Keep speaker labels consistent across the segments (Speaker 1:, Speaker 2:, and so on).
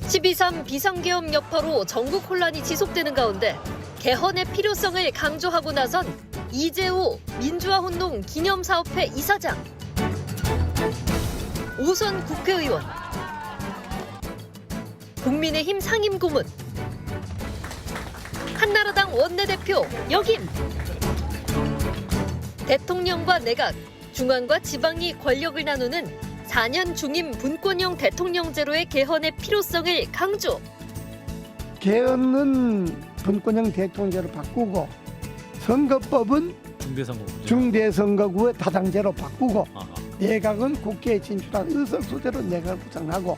Speaker 1: 12.3 비상계엄 여파로 전국 혼란이 지속되는 가운데 개헌의 필요성을 강조하고 나선 이재호 민주화운동 기념사업회 이사장, 오선 국회의원, 국민의힘 상임고문, 한나라당 원내대표 역임, 대통령과 내각, 중앙과 지방이 권력을 나누는 4년 중임 분권형 대통령제로의 개헌의 필요성을 강조.
Speaker 2: 개헌은 분권형 대통령제로 바꾸고 선거법은 중대선거구의 다당제로 바꾸고 내각은 국회에 진출한 의석수대로 내각을 구성하고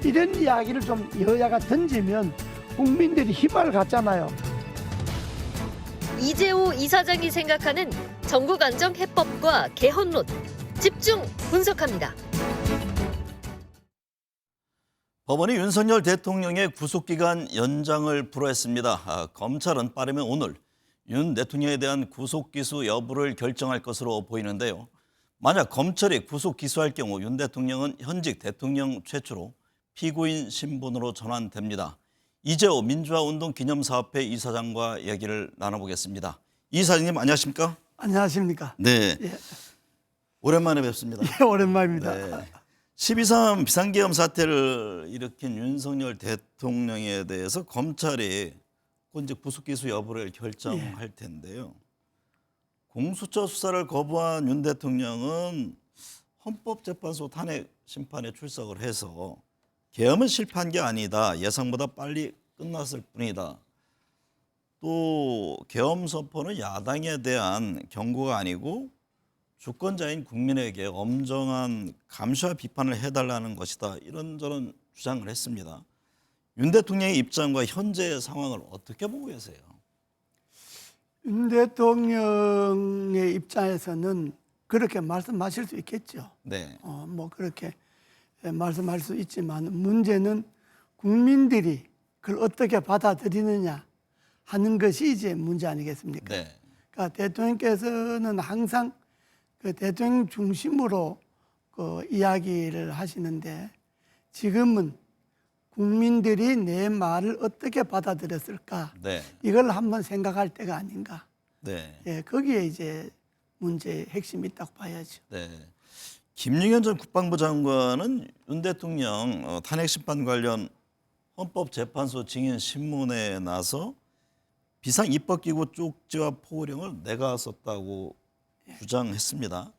Speaker 2: 이런 이야기를 좀 여야가 던지면 국민들이 힘을 갖잖아요.
Speaker 1: 이재호 이사장이 생각하는 전국 안정 해법과 개헌론 집중 분석합니다.
Speaker 3: 법원이 윤석열 대통령의 구속기간 연장을 불허했습니다. 검찰은 빠르면 오늘 윤 대통령에 대한 구속기소 여부를 결정할 것으로 보이는데요. 만약 검찰이 구속 기소할 경우 윤 대통령은 현직 대통령 최초로 피고인 신분으로 전환됩니다. 이재호 민주화운동 기념사업회 이사장과 얘기를 나눠보겠습니다. 이사장님 안녕하십니까?
Speaker 2: 안녕하십니까?
Speaker 3: 네,
Speaker 2: 예.
Speaker 3: 오랜만에 뵙습니다.
Speaker 2: 예, 오랜만입니다.
Speaker 3: 네. 12.3 비상계엄 사태를 일으킨 윤석열 대통령에 대해서 검찰이 곧 이제 구속기소 여부를 결정할 텐데요. 공수처 수사를 거부한 윤 대통령은 헌법재판소 탄핵 심판에 출석을 해서 계엄은 실패한 게 아니다. 예상보다 빨리 끝났을 뿐이다. 또 계엄 선포는 야당에 대한 경고가 아니고 주권자인 국민에게 엄정한 감시와 비판을 해달라는 것이다. 이런저런 주장을 했습니다. 윤 대통령의 입장과 현재 상황을 어떻게 보고 계세요?
Speaker 2: 윤 대통령의 입장에서는 그렇게 말씀하실 수 있겠죠.
Speaker 3: 네.
Speaker 2: 뭐 그렇게 말씀할 수 있지만 문제는 국민들이 그걸 어떻게 받아들이느냐 하는 것이 이제 문제 아니겠습니까?
Speaker 3: 네.
Speaker 2: 그러니까 대통령께서는 항상 그 대통령 중심으로 그 이야기를 하시는데 지금은 국민들이 내 말을 어떻게 받아들였을까?
Speaker 3: 네.
Speaker 2: 이걸 한번 생각할 때가 아닌가?
Speaker 3: 네.
Speaker 2: 예, 거기에 이제 문제의 핵심이 있다고 봐야죠.
Speaker 3: 네. 김용현 전 국방부 장관은 윤 대통령 탄핵 심판 관련 헌법재판소 증인 신문에 나서 비상 입법기구 쪽지와 포고령을 내가 썼다고 주장했습니다.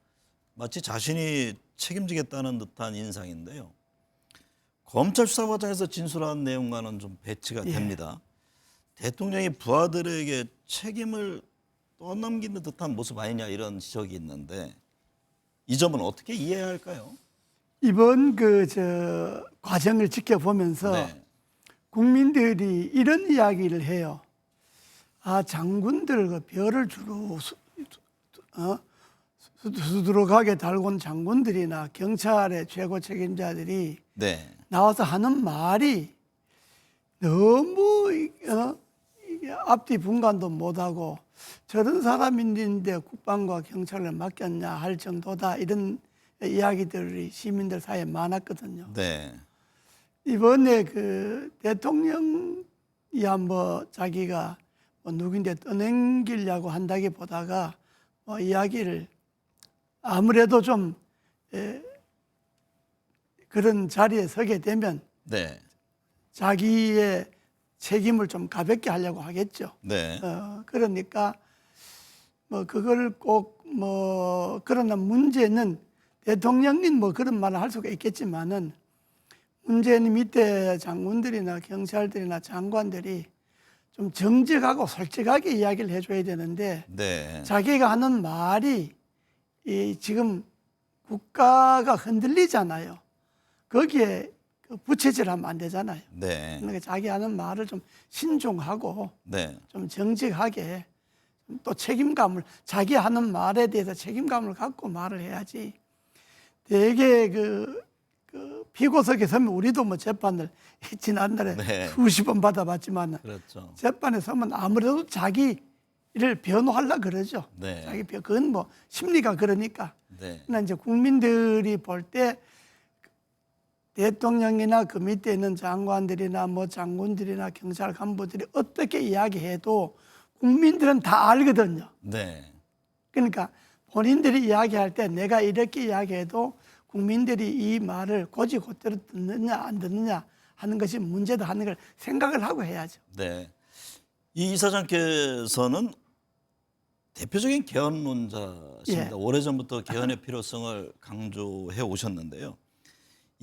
Speaker 3: 마치 자신이 책임지겠다는 듯한 인상인데요. 검찰 수사 과정에서 진술한 내용과는 좀 배치가 됩니다. 대통령이 부하들에게 책임을 떠넘기는 듯한 모습 아니냐 이런 지적이 있는데 이 점은 어떻게 이해해야 할까요?
Speaker 2: 이번 과정을 지켜보면서
Speaker 3: 네.
Speaker 2: 국민들이 이런 이야기를 해요. 아, 장군들 그 별을 주로 수두룩하게 달군 장군들이나 경찰의 최고 책임자들이
Speaker 3: 네.
Speaker 2: 나와서 하는 말이 너무 이게 앞뒤 분간도 못하고 저런 사람인데 국방과 경찰을 맡겼냐 할 정도다 이런 이야기들이 시민들 사이에 많았거든요.
Speaker 3: 네.
Speaker 2: 이번에 그 대통령이 뭐 자기가 뭐 누구인데 떠넘기려고 한다기보다가 뭐 이야기를 아무래도 좀 그런 자리에 서게 되면
Speaker 3: 네.
Speaker 2: 자기의 책임을 좀 가볍게 하려고 하겠죠.
Speaker 3: 네.
Speaker 2: 그러니까 뭐 그걸 꼭 그러나 문제는 대통령님 뭐 그런 말을 할 수가 있겠지만은 문제는 밑에 장군들이나 경찰들이나 장관들이 좀 정직하고 솔직하게 이야기를 해줘야 되는데
Speaker 3: 네.
Speaker 2: 자기가 하는 말이 지금 국가가 흔들리잖아요. 거기에 부채질하면 안 되잖아요.
Speaker 3: 네.
Speaker 2: 그러니까 자기 하는 말을 좀 신중하고
Speaker 3: 네.
Speaker 2: 좀 정직하게 또 책임감을 자기 하는 말에 대해서 책임감을 갖고 말을 해야지. 되게 그 피고석에 서면 우리도 뭐 재판을 지난달에
Speaker 3: 네.
Speaker 2: 수십 번 받아봤지만
Speaker 3: 그렇죠.
Speaker 2: 재판에 서면 아무래도 자기를 변호하려고 그러죠.
Speaker 3: 네.
Speaker 2: 그건 뭐 심리가 그러니까.
Speaker 3: 네.
Speaker 2: 그러나 이제 국민들이 볼 때 대통령이나 그 밑에 있는 장관들이나 뭐 장군들이나 경찰 간부들이 어떻게 이야기해도 국민들은 다 알거든요.
Speaker 3: 네.
Speaker 2: 그러니까 본인들이 이야기할 때 내가 이렇게 이야기해도 국민들이 이 말을 곧이곧대로 듣느냐 안 듣느냐 하는 것이 문제다 하는 걸 생각을 하고 해야죠.
Speaker 3: 네. 이 이사장께서는 대표적인 개헌론자십니다.
Speaker 2: 예.
Speaker 3: 오래전부터 개헌의 필요성을 강조해 오셨는데요.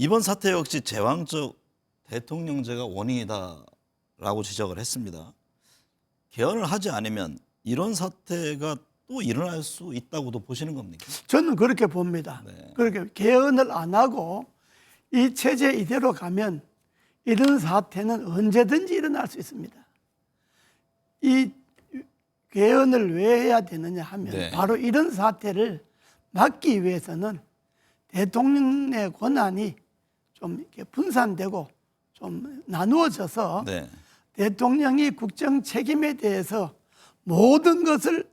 Speaker 3: 이번 사태 역시 제왕적 대통령제가 원인이다라고 지적을 했습니다. 개헌을 하지 않으면 이런 사태가 또 일어날 수 있다고도 보시는 겁니까?
Speaker 2: 저는 그렇게 봅니다.
Speaker 3: 네.
Speaker 2: 그렇게 개헌을 안 하고 이 체제 이대로 가면 이런 사태는 언제든지 일어날 수 있습니다. 이 개헌을 왜 해야 되느냐 하면
Speaker 3: 네.
Speaker 2: 바로 이런 사태를 막기 위해서는 대통령의 권한이 좀 이렇게 분산되고 좀 나누어져서
Speaker 3: 네.
Speaker 2: 대통령이 국정 책임에 대해서 모든 것을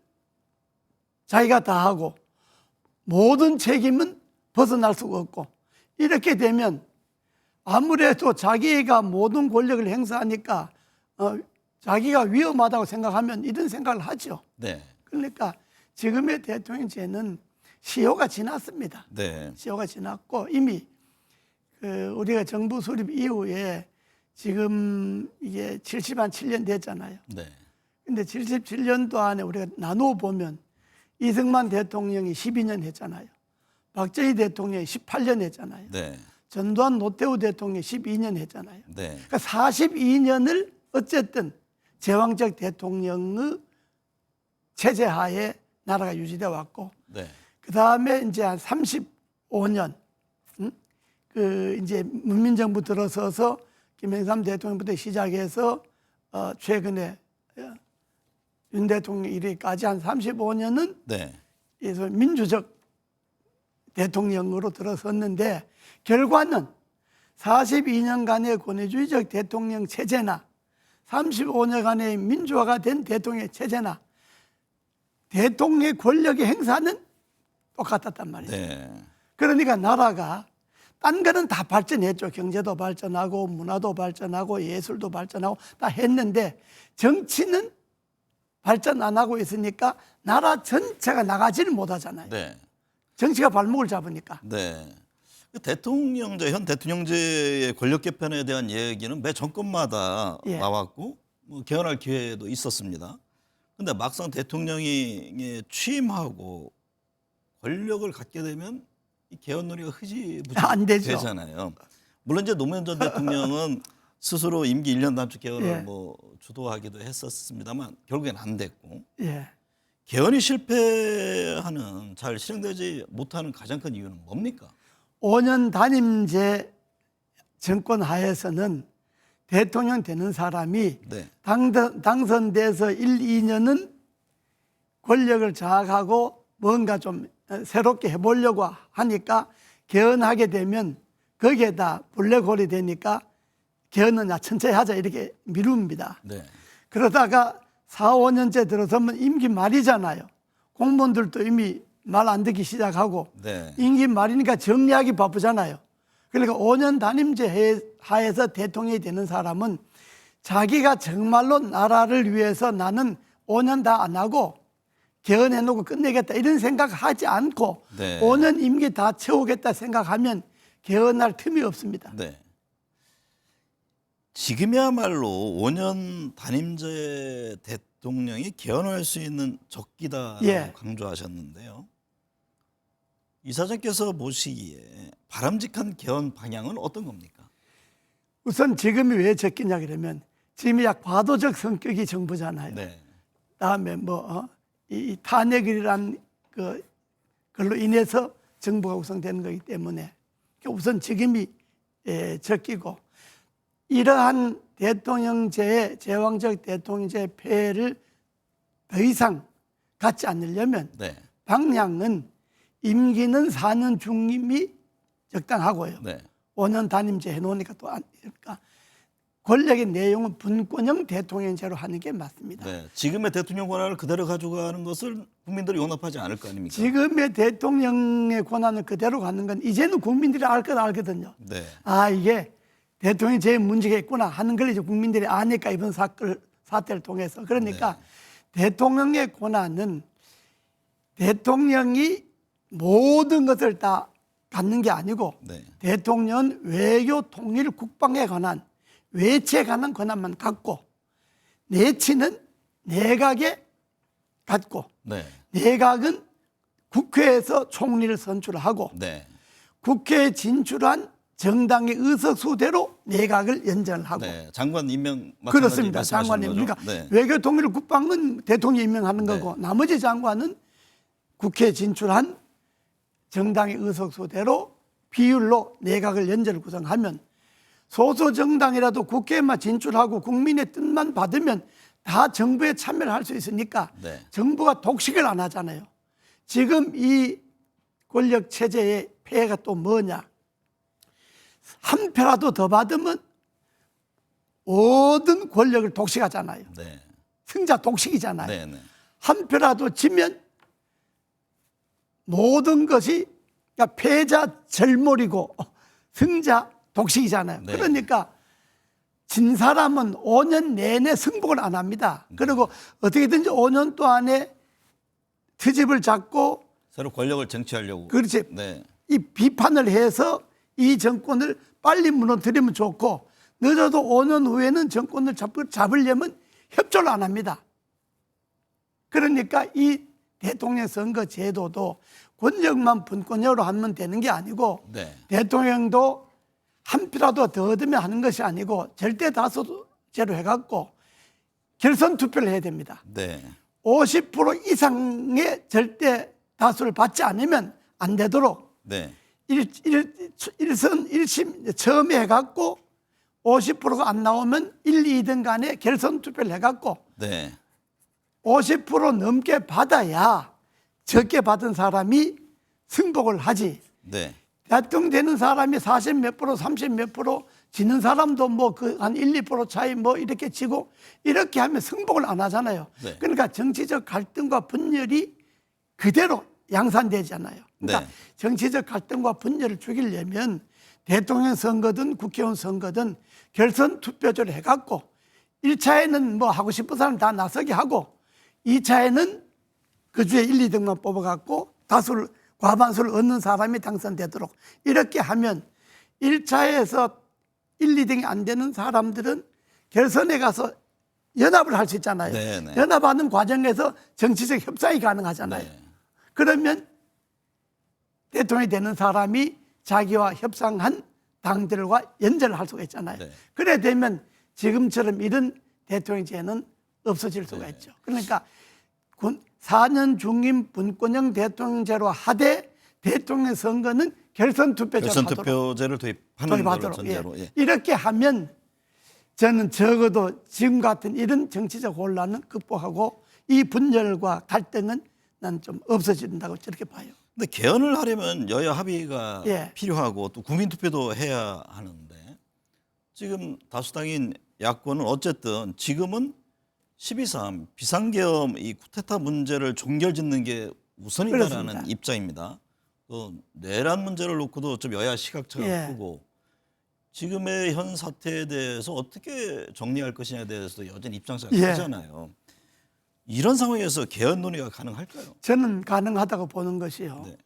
Speaker 2: 자기가 다 하고 모든 책임은 벗어날 수가 없고 이렇게 되면 아무래도 자기가 모든 권력을 행사하니까 자기가 위험하다고 생각하면 이런 생각을 하죠.
Speaker 3: 네.
Speaker 2: 그러니까 지금의 대통령제는 시효가 지났습니다.
Speaker 3: 네.
Speaker 2: 시효가 지났고 이미 우리가 정부 수립 이후에 지금 이게 77년 됐잖아요.
Speaker 3: 네.
Speaker 2: 근데 77년도 안에 우리가 나누어 보면 이승만 대통령이 12년 했잖아요. 박정희 대통령이 18년 했잖아요.
Speaker 3: 네.
Speaker 2: 전두환 노태우 대통령이 12년 했잖아요.
Speaker 3: 네.
Speaker 2: 그러니까 42년을 어쨌든 제왕적 대통령의 체제 하에 나라가 유지돼 왔고,
Speaker 3: 네.
Speaker 2: 그 다음에 이제 한 35년, 그 이제 문민정부 들어서서 김영삼 대통령부터 시작해서 최근에 윤 대통령 이르기까지 한 35년은
Speaker 3: 네.
Speaker 2: 민주적 대통령으로 들어섰는데 결과는 42년간의 권위주의적 대통령 체제나 35년간의 민주화가 된 대통령 체제나 대통령의 권력의 행사는 똑같았단 말이죠.
Speaker 3: 네.
Speaker 2: 그러니까 나라가 딴 거는 다 발전했죠. 경제도 발전하고 문화도 발전하고 예술도 발전하고 다 했는데 정치는 발전 안 하고 있으니까 나라 전체가 나가지를 못하잖아요.
Speaker 3: 네.
Speaker 2: 정치가 발목을 잡으니까.
Speaker 3: 네. 대통령제, 현 대통령제의 권력 개편에 대한 얘기는 매 정권마다
Speaker 2: 예.
Speaker 3: 나왔고 뭐 개헌할 기회도 있었습니다. 근데 막상 대통령이 취임하고 권력을 갖게 되면 이 개헌 논의가
Speaker 2: 안 되죠.
Speaker 3: 되잖아요. 물론 이제 노무현 전 대통령은 스스로 임기 1년 단축 개헌을
Speaker 2: 예.
Speaker 3: 뭐 주도하기도 했었습니다만 결국엔 안 됐고
Speaker 2: 예.
Speaker 3: 개헌이 실패하는 잘 실행되지 못하는 가장 큰 이유는 뭡니까?
Speaker 2: 5년 단임제 정권 하에서는 대통령 되는 사람이
Speaker 3: 네.
Speaker 2: 당선돼서 1, 2년은 권력을 장악하고 뭔가 좀 새롭게 해보려고 하니까 개헌하게 되면 거기에다 블랙홀이 되니까 개헌은 천천히 하자 이렇게 미룹니다.
Speaker 3: 네.
Speaker 2: 그러다가 4, 5년째 들어서면 임기 말이잖아요. 공무원들도 이미 말 안 듣기 시작하고
Speaker 3: 네.
Speaker 2: 임기 말이니까 정리하기 바쁘잖아요. 그러니까 5년 단임제 하에서 대통령이 되는 사람은 자기가 정말로 나라를 위해서 나는 5년 다 안 하고 개헌해놓고 끝내겠다 이런 생각하지 않고
Speaker 3: 네.
Speaker 2: 5년 임기 다 채우겠다 생각하면 개헌할 틈이 없습니다.
Speaker 3: 네. 지금이야말로 5년 단임제 대통령이 개헌할 수 있는 적기다라고
Speaker 2: 예.
Speaker 3: 강조하셨는데요. 이사장께서 보시기에 바람직한 개헌 방향은 어떤 겁니까?
Speaker 2: 우선 지금이 왜 적기냐 그러면 지금이 약 과도적 성격이 정부잖아요.
Speaker 3: 네.
Speaker 2: 다음에 이 탄핵이란 걸로 인해서 정부가 구성되는 거기 때문에 우선 지금이 적기고 이러한 대통령제의 제왕적 대통령제 폐해를 더 이상 갖지 않으려면
Speaker 3: 네.
Speaker 2: 방향은 임기는 4년 중임이 적당하고요.
Speaker 3: 네.
Speaker 2: 5년 단임제 해놓으니까 또 그러니까 권력의 내용은 분권형 대통령제로 하는 게 맞습니다.
Speaker 3: 네. 지금의 대통령 권한을 그대로 가져가는 것을 국민들이 용납하지 않을 거 아닙니까?
Speaker 2: 지금의 대통령의 권한을 그대로 갖는 건 이제는 국민들이 알 것 알거든요.
Speaker 3: 네.
Speaker 2: 아, 이게 대통령이 제일 문제가 있구나 하는 걸 이제 국민들이 아니까 이번 사태를 통해서. 그러니까 대통령의 권한은 대통령이 모든 것을 다 갖는 게 아니고
Speaker 3: 네.
Speaker 2: 대통령은 외교 통일 국방에 관한 외치에 관한 권한만 갖고 내치는 내각에 갖고
Speaker 3: 네.
Speaker 2: 내각은 국회에서 총리를 선출하고
Speaker 3: 네.
Speaker 2: 국회에 진출한 정당의 의석수대로 내각을 연정을 하고
Speaker 3: 네. 장관 임명
Speaker 2: 그렇습니다.
Speaker 3: 마찬가지 말씀하시는
Speaker 2: 장관님.
Speaker 3: 거죠?
Speaker 2: 그러니까
Speaker 3: 네.
Speaker 2: 외교 통일 국방은 대통령이 임명하는
Speaker 3: 네.
Speaker 2: 거고 나머지 장관은 국회에 진출한 정당의 의석수대로 비율로 내각을 연정을 구성하면 소수 정당이라도 국회에만 진출하고 국민의 뜻만 받으면 다 정부에 참여를 할 수 있으니까
Speaker 3: 네.
Speaker 2: 정부가 독식을 안 하잖아요. 지금 이 권력 체제의 폐해가 또 뭐냐? 한 표라도 더 받으면 모든 권력을 독식하잖아요.
Speaker 3: 네.
Speaker 2: 승자 독식이잖아요.
Speaker 3: 네. 네.
Speaker 2: 한 표라도 지면 모든 것이 그러니까 패자 절몰이고 승자 독식이잖아요.
Speaker 3: 네.
Speaker 2: 그러니까 진 사람은 5년 내내 승복을 안 합니다. 그리고 어떻게든지 5년 동안에 트집을 잡고
Speaker 3: 새로 권력을 쟁취하려고.
Speaker 2: 그렇지.
Speaker 3: 네.
Speaker 2: 이 비판을 해서 이 정권을 빨리 무너뜨리면 좋고 늦어도 5년 후에는 정권을 잡으려면 협조를 안 합니다. 그러니까 이 대통령 선거 제도도 권력만 분권형으로 하면 되는 게 아니고
Speaker 3: 네.
Speaker 2: 대통령도 한 표라도 더 얻으면 하는 것이 아니고 절대 다수제로 해갖고 결선 투표를 해야 됩니다.
Speaker 3: 네.
Speaker 2: 50% 이상의 절대 다수를 받지 않으면 안 되도록
Speaker 3: 네.
Speaker 2: 일선 1심 처음에 해갖고 50%가 안 나오면 1, 2등 간에 결선 투표를 해갖고
Speaker 3: 네.
Speaker 2: 50% 넘게 받아야 적게 받은 사람이 승복을 하지.
Speaker 3: 네.
Speaker 2: 대통령 되는 사람이 40 몇 프로, 30 몇 프로, 지는 사람도 뭐 그 한 1, 2% 차이 뭐 이렇게 지고 이렇게 하면 승복을 안 하잖아요.
Speaker 3: 네.
Speaker 2: 그러니까 정치적 갈등과 분열이 그대로 양산되잖아요. 그러니까
Speaker 3: 네.
Speaker 2: 정치적 갈등과 분열을 죽이려면 대통령 선거든 국회의원 선거든 결선 투표제를 해갖고 1차에는 뭐 하고 싶은 사람 다 나서게 하고 2차에는 그 주에 1, 2등만 뽑아갖고 다수를 과반수를 얻는 사람이 당선되도록 이렇게 하면 1차에서 1, 2등이 안 되는 사람들은 결선에 가서 연합을 할 수 있잖아요.
Speaker 3: 네네.
Speaker 2: 연합하는 과정에서 정치적 협상이 가능하잖아요.
Speaker 3: 네.
Speaker 2: 그러면 대통령이 되는 사람이 자기와 협상한 당들과 연전을 할 수가 있잖아요.
Speaker 3: 네.
Speaker 2: 그래 되면 지금처럼 이런 대통령제는 없어질 수가
Speaker 3: 네.
Speaker 2: 있죠. 그러니까 4년 중임 분권형 대통령제로 하되 대통령 선거는 결선 투표제로
Speaker 3: 결선
Speaker 2: 하도록
Speaker 3: 투표제를 도입하는 걸
Speaker 2: 도입하도록.
Speaker 3: 전제로.
Speaker 2: 예.
Speaker 3: 예.
Speaker 2: 이렇게 하면 저는 적어도 지금 같은 이런 정치적 혼란은 극복하고 이 분열과 갈등은 난 좀 없어진다고 저렇게 봐요.
Speaker 3: 근데 개헌을 하려면 여야 합의가
Speaker 2: 예.
Speaker 3: 필요하고 또 국민 투표도 해야 하는데 지금 다수당인 야권은 어쨌든 지금은 12.3 비상계엄 이 쿠데타 문제를 종결짓는 게 우선이다라는
Speaker 2: 그렇습니다.
Speaker 3: 입장입니다. 또 내란 문제를 놓고도 좀 여야 시각차가
Speaker 2: 예.
Speaker 3: 크고 지금의 현 사태에 대해서 어떻게 정리할 것이냐에 대해서도 여전히 입장차가
Speaker 2: 예.
Speaker 3: 크잖아요. 이런 상황에서 개헌 논의가 가능할까요?
Speaker 2: 저는 가능하다고 보는 것이요.
Speaker 3: 네.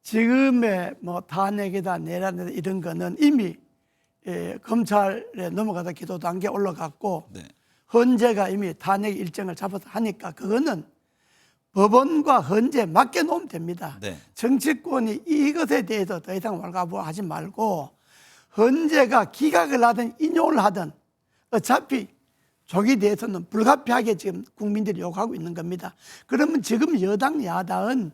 Speaker 2: 지금의 뭐 탄핵이다 내란이다 이런 거는 이미 검찰에 넘어가다 기도 단계 올라갔고
Speaker 3: 네.
Speaker 2: 헌재가 이미 탄핵 일정을 잡아서 하니까 그거는 법원과 헌재 맡겨놓으면 됩니다.
Speaker 3: 네.
Speaker 2: 정치권이 이것에 대해서 더 이상 왈가부하지 말고 헌재가 기각을 하든 인용을 하든 어차피 조기에 대해서는 불가피하게 지금 국민들이 요구하고 있는 겁니다. 그러면 지금 여당 야당은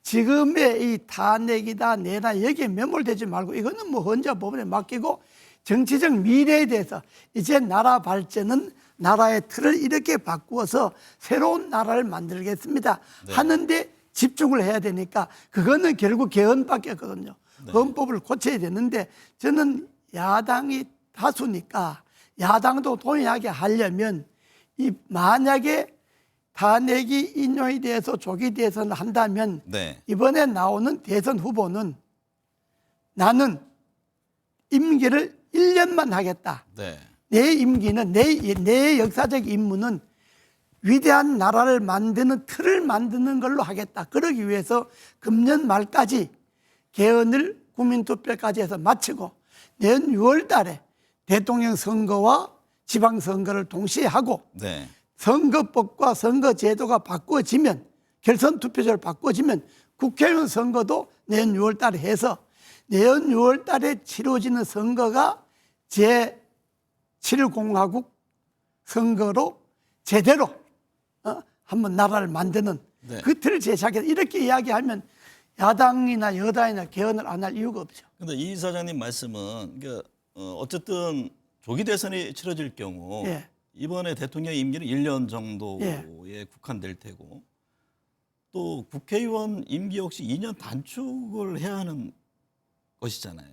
Speaker 2: 지금의 이 탄핵이다 내란 여기에 매몰되지 말고 이거는 뭐 헌재 법원에 맡기고 정치적 미래에 대해서 이제 나라 발전은 나라의 틀을 이렇게 바꾸어서 새로운 나라를 만들겠습니다.
Speaker 3: 네.
Speaker 2: 하는데 집중을 해야 되니까 그거는 결국 개헌밖에 없거든요.
Speaker 3: 네.
Speaker 2: 헌법을 고쳐야 되는데 저는 야당이 다수니까 야당도 동의하게 하려면 이 만약에 탄핵이 인용이 돼서 조기 대선을 한다면
Speaker 3: 네.
Speaker 2: 이번에 나오는 대선 후보는 나는 임기를 1년만 하겠다.
Speaker 3: 네.
Speaker 2: 내 임기는 내 역사적 임무는 위대한 나라를 만드는 틀을 만드는 걸로 하겠다. 그러기 위해서 금년 말까지 개헌을 국민투표까지 해서 마치고 내년 6월 달에 대통령 선거와 지방선거를 동시에 하고
Speaker 3: 네.
Speaker 2: 선거법과 선거제도가 바꿔지면 결선 투표제를 바꿔지면 국회의원 선거도 내년 6월 달에 해서 내년 6월 달에 치러지는 선거가 제7공화국 선거로 제대로 한번 나라를 만드는
Speaker 3: 네.
Speaker 2: 그 틀을 제시하겠다. 이렇게 이야기하면 야당이나 여당이나 개헌을 안 할 이유가 없죠.
Speaker 3: 근데 이 이사장님 말씀은 그러니까 어쨌든 조기 대선이 치러질 경우
Speaker 2: 예.
Speaker 3: 이번에 대통령 임기는 1년 정도에
Speaker 2: 예.
Speaker 3: 국한될 테고 또 국회의원 임기 역시 2년 단축을 해야 하는 것이잖아요.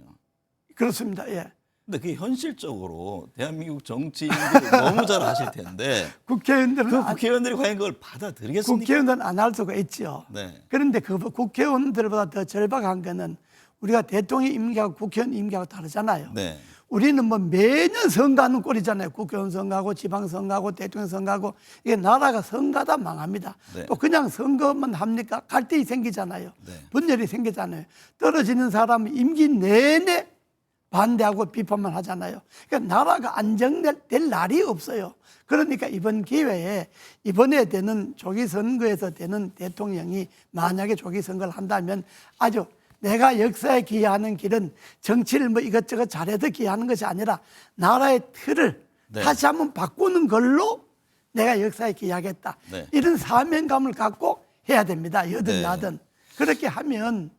Speaker 2: 그렇습니다. 예.
Speaker 3: 근데 그게 현실적으로 대한민국 정치인들이 너무 잘 아실 텐데
Speaker 2: 국회의원들은
Speaker 3: 그 국회의원들이 과연 그걸 받아들이겠습니까?
Speaker 2: 국회의원들은 안 할 수가 있죠.
Speaker 3: 네.
Speaker 2: 그런데 그 국회의원들보다 더 절박한 거는 우리가 대통령 임기하고 국회의원 임기하고 다르잖아요.
Speaker 3: 네.
Speaker 2: 우리는 뭐 매년 선거하는 꼴이잖아요. 국회의원 선거하고 지방선거하고 대통령 선거하고 이게 나라가 선거다 망합니다.
Speaker 3: 네.
Speaker 2: 또 그냥 선거만 합니까? 갈등이 생기잖아요.
Speaker 3: 네.
Speaker 2: 분열이 생기잖아요. 떨어지는 사람은 임기 내내 반대하고 비판만 하잖아요. 그러니까 나라가 안정될 날이 없어요. 그러니까 이번 기회에 이번에 되는 조기 선거에서 되는 대통령이 만약에 조기 선거를 한다면 아주 내가 역사에 기여하는 길은 정치를 뭐 이것저것 잘해서 기여하는 것이 아니라 나라의 틀을
Speaker 3: 네.
Speaker 2: 다시 한번 바꾸는 걸로 내가 역사에 기여하겠다.
Speaker 3: 네.
Speaker 2: 이런 사명감을 갖고 해야 됩니다. 여든
Speaker 3: 네.
Speaker 2: 나든. 그렇게 하면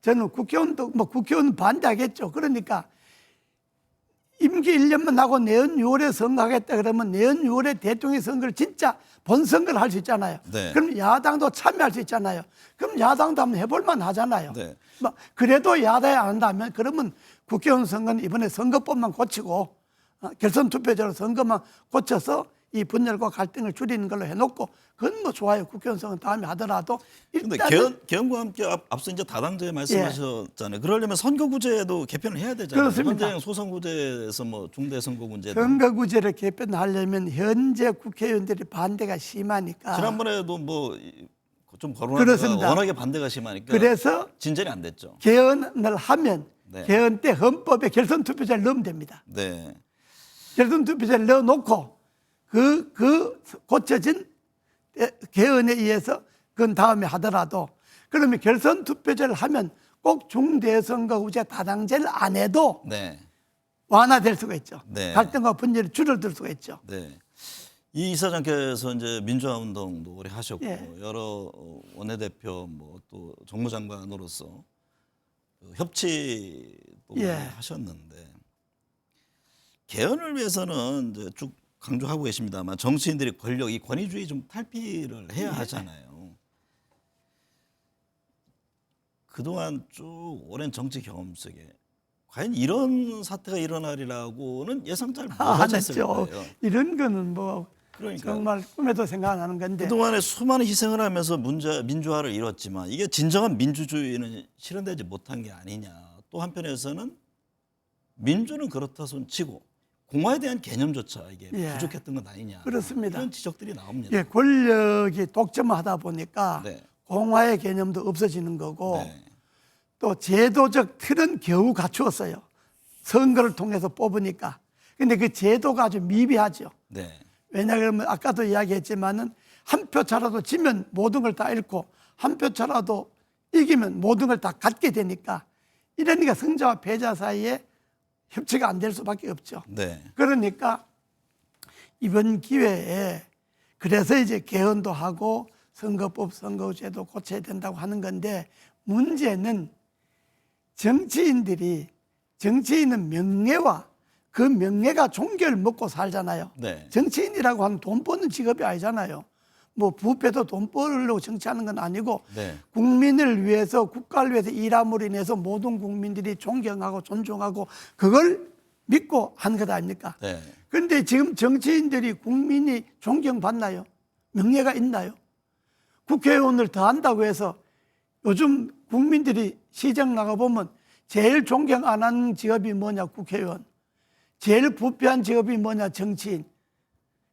Speaker 2: 저는 국회의원도 뭐 국회의원 반대하겠죠. 그러니까 임기 1년만 하고 내년 6월에 선거하겠다 그러면 내년 6월에 대통령 선거를 진짜 본선거를 할 수 있잖아요.
Speaker 3: 네.
Speaker 2: 그럼 야당도 참여할 수 있잖아요. 그럼 야당도 한번 해볼만 하잖아요.
Speaker 3: 네.
Speaker 2: 뭐 그래도 야당이 안 한다면 그러면 국회의원 선거는 이번에 선거법만 고치고 결선 투표제로 선거만 고쳐서 이 분열과 갈등을 줄이는 걸로 해놓고 그건 뭐 좋아요. 국회의원 선거 다음에 하더라도
Speaker 3: 근데
Speaker 2: 일단은
Speaker 3: 개헌과 함께 앞서 이제 다당제 말씀하셨잖아요. 그러려면 선거구제도 개편을 해야 되잖아요.
Speaker 2: 그렇습니다.
Speaker 3: 현재 소선구제에서 뭐 중대선거구제
Speaker 2: 선거구제를 개편하려면 현재 국회의원들이 반대가 심하니까
Speaker 3: 지난번에도 뭐 좀 거론하다가
Speaker 2: 그렇습니다.
Speaker 3: 워낙에 반대가 심하니까
Speaker 2: 그래서
Speaker 3: 진전이 안 됐죠.
Speaker 2: 개헌을 하면
Speaker 3: 네.
Speaker 2: 개헌 때 헌법에 결선 투표제를 넣으면 됩니다.
Speaker 3: 네.
Speaker 2: 결선 투표제를 넣어놓고 그 고쳐진 개헌에 의해서 그건 다음에 하더라도 그러면 결선 투표제를 하면 꼭 중대선거구제 다당제를 안 해도
Speaker 3: 네.
Speaker 2: 완화될 수가 있죠.
Speaker 3: 네.
Speaker 2: 갈등과 분열이 줄어들 수가 있죠.
Speaker 3: 네. 이 이사장께서 이제 민주화 운동도 오래 하셨고
Speaker 2: 예.
Speaker 3: 여러 원내대표 뭐 또 정무장관으로서 그 협치도
Speaker 2: 예.
Speaker 3: 많이 하셨는데 개헌을 위해서는 이제 쭉 강조하고 계십니다만 정치인들이 권력, 이 권위주의 좀 탈피를 해야 하잖아요. 그동안 쭉 오랜 정치 경험 속에 과연 이런 사태가 일어나리라고는 예상 잘
Speaker 2: 안
Speaker 3: 못하셨을
Speaker 2: 했죠.
Speaker 3: 거예요.
Speaker 2: 이런 거는 뭐
Speaker 3: 그러니까
Speaker 2: 정말 꿈에도 생각 안 하는 건데
Speaker 3: 그동안에 수많은 희생을 하면서 민주화를 이뤘지만 이게 진정한 민주주의는 실현되지 못한 게 아니냐. 또 한편에서는 민주는 그렇다 손 치고 공화에 대한 개념조차 이게
Speaker 2: 예.
Speaker 3: 부족했던 건 아니냐.
Speaker 2: 그렇습니다.
Speaker 3: 이런 지적들이 나옵니다.
Speaker 2: 예, 권력이 독점하다 보니까
Speaker 3: 네.
Speaker 2: 공화의 개념도 없어지는 거고
Speaker 3: 네.
Speaker 2: 또 제도적 틀은 겨우 갖추었어요. 선거를 통해서 뽑으니까. 근데 그 제도가 아주 미비하죠.
Speaker 3: 네.
Speaker 2: 왜냐하면 아까도 이야기했지만은 한 표 차라도 지면 모든 걸 다 잃고 한 표 차라도 이기면 모든 걸 다 갖게 되니까 이러니까 승자와 패자 사이에 협치가 안 될 수밖에 없죠.
Speaker 3: 네.
Speaker 2: 그러니까 이번 기회에 그래서 이제 개헌도 하고 선거법, 선거제도 고쳐야 된다고 하는 건데 문제는 정치인은 명예와 그 명예가 종교를 먹고 살잖아요.
Speaker 3: 네.
Speaker 2: 정치인이라고 하는 돈 버는 직업이 아니잖아요. 뭐 부패도 돈 벌려고 정치하는 건 아니고
Speaker 3: 네.
Speaker 2: 국민을 위해서 국가를 위해서 일함으로 인해서 모든 국민들이 존경하고 존중하고 그걸 믿고 하는 것 아닙니까?
Speaker 3: 네.
Speaker 2: 그런데 지금 정치인들이 국민이 존경받나요? 명예가 있나요? 국회의원을 더 한다고 해서 요즘 국민들이 시장 나가보면 제일 존경 안 하는 직업이 뭐냐? 국회의원. 제일 부패한 직업이 뭐냐? 정치인.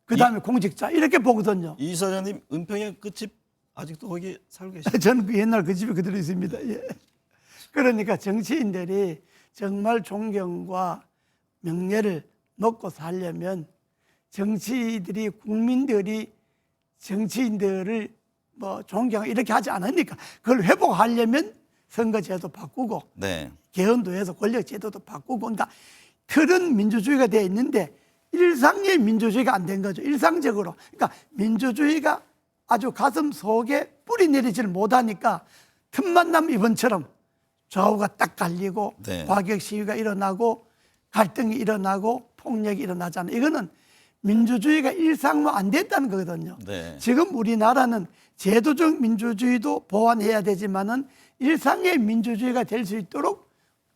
Speaker 2: 그 다음에 공직자. 이렇게 보거든요.
Speaker 3: 이 이사장님 은평의 끝집 아직도 거기 살고 계시죠?
Speaker 2: 저는 그 옛날 그 집에 그대로 있습니다. 예. 그러니까 정치인들이 정말 존경과 명예를 먹고 살려면 정치인들이 국민들이 정치인들을 뭐 존경 이렇게 하지 않으니까 그걸 회복하려면 선거제도 바꾸고
Speaker 3: 네.
Speaker 2: 개헌도 해서 권력제도도 바꾸고 그러니까 틀은 민주주의가 되어 있는데 일상의 민주주의가 안 된 거죠. 일상적으로. 그러니까 민주주의가 아주 가슴 속에 뿌리 내리지를 못하니까 틈만 나면 이번처럼 좌우가 딱 갈리고
Speaker 3: 네.
Speaker 2: 과격 시위가 일어나고 갈등이 일어나고 폭력이 일어나잖아요. 이거는 민주주의가 일상화 안 됐다는 거거든요.
Speaker 3: 네.
Speaker 2: 지금 우리나라는 제도적 민주주의도 보완해야 되지만은 일상의 민주주의가 될 수 있도록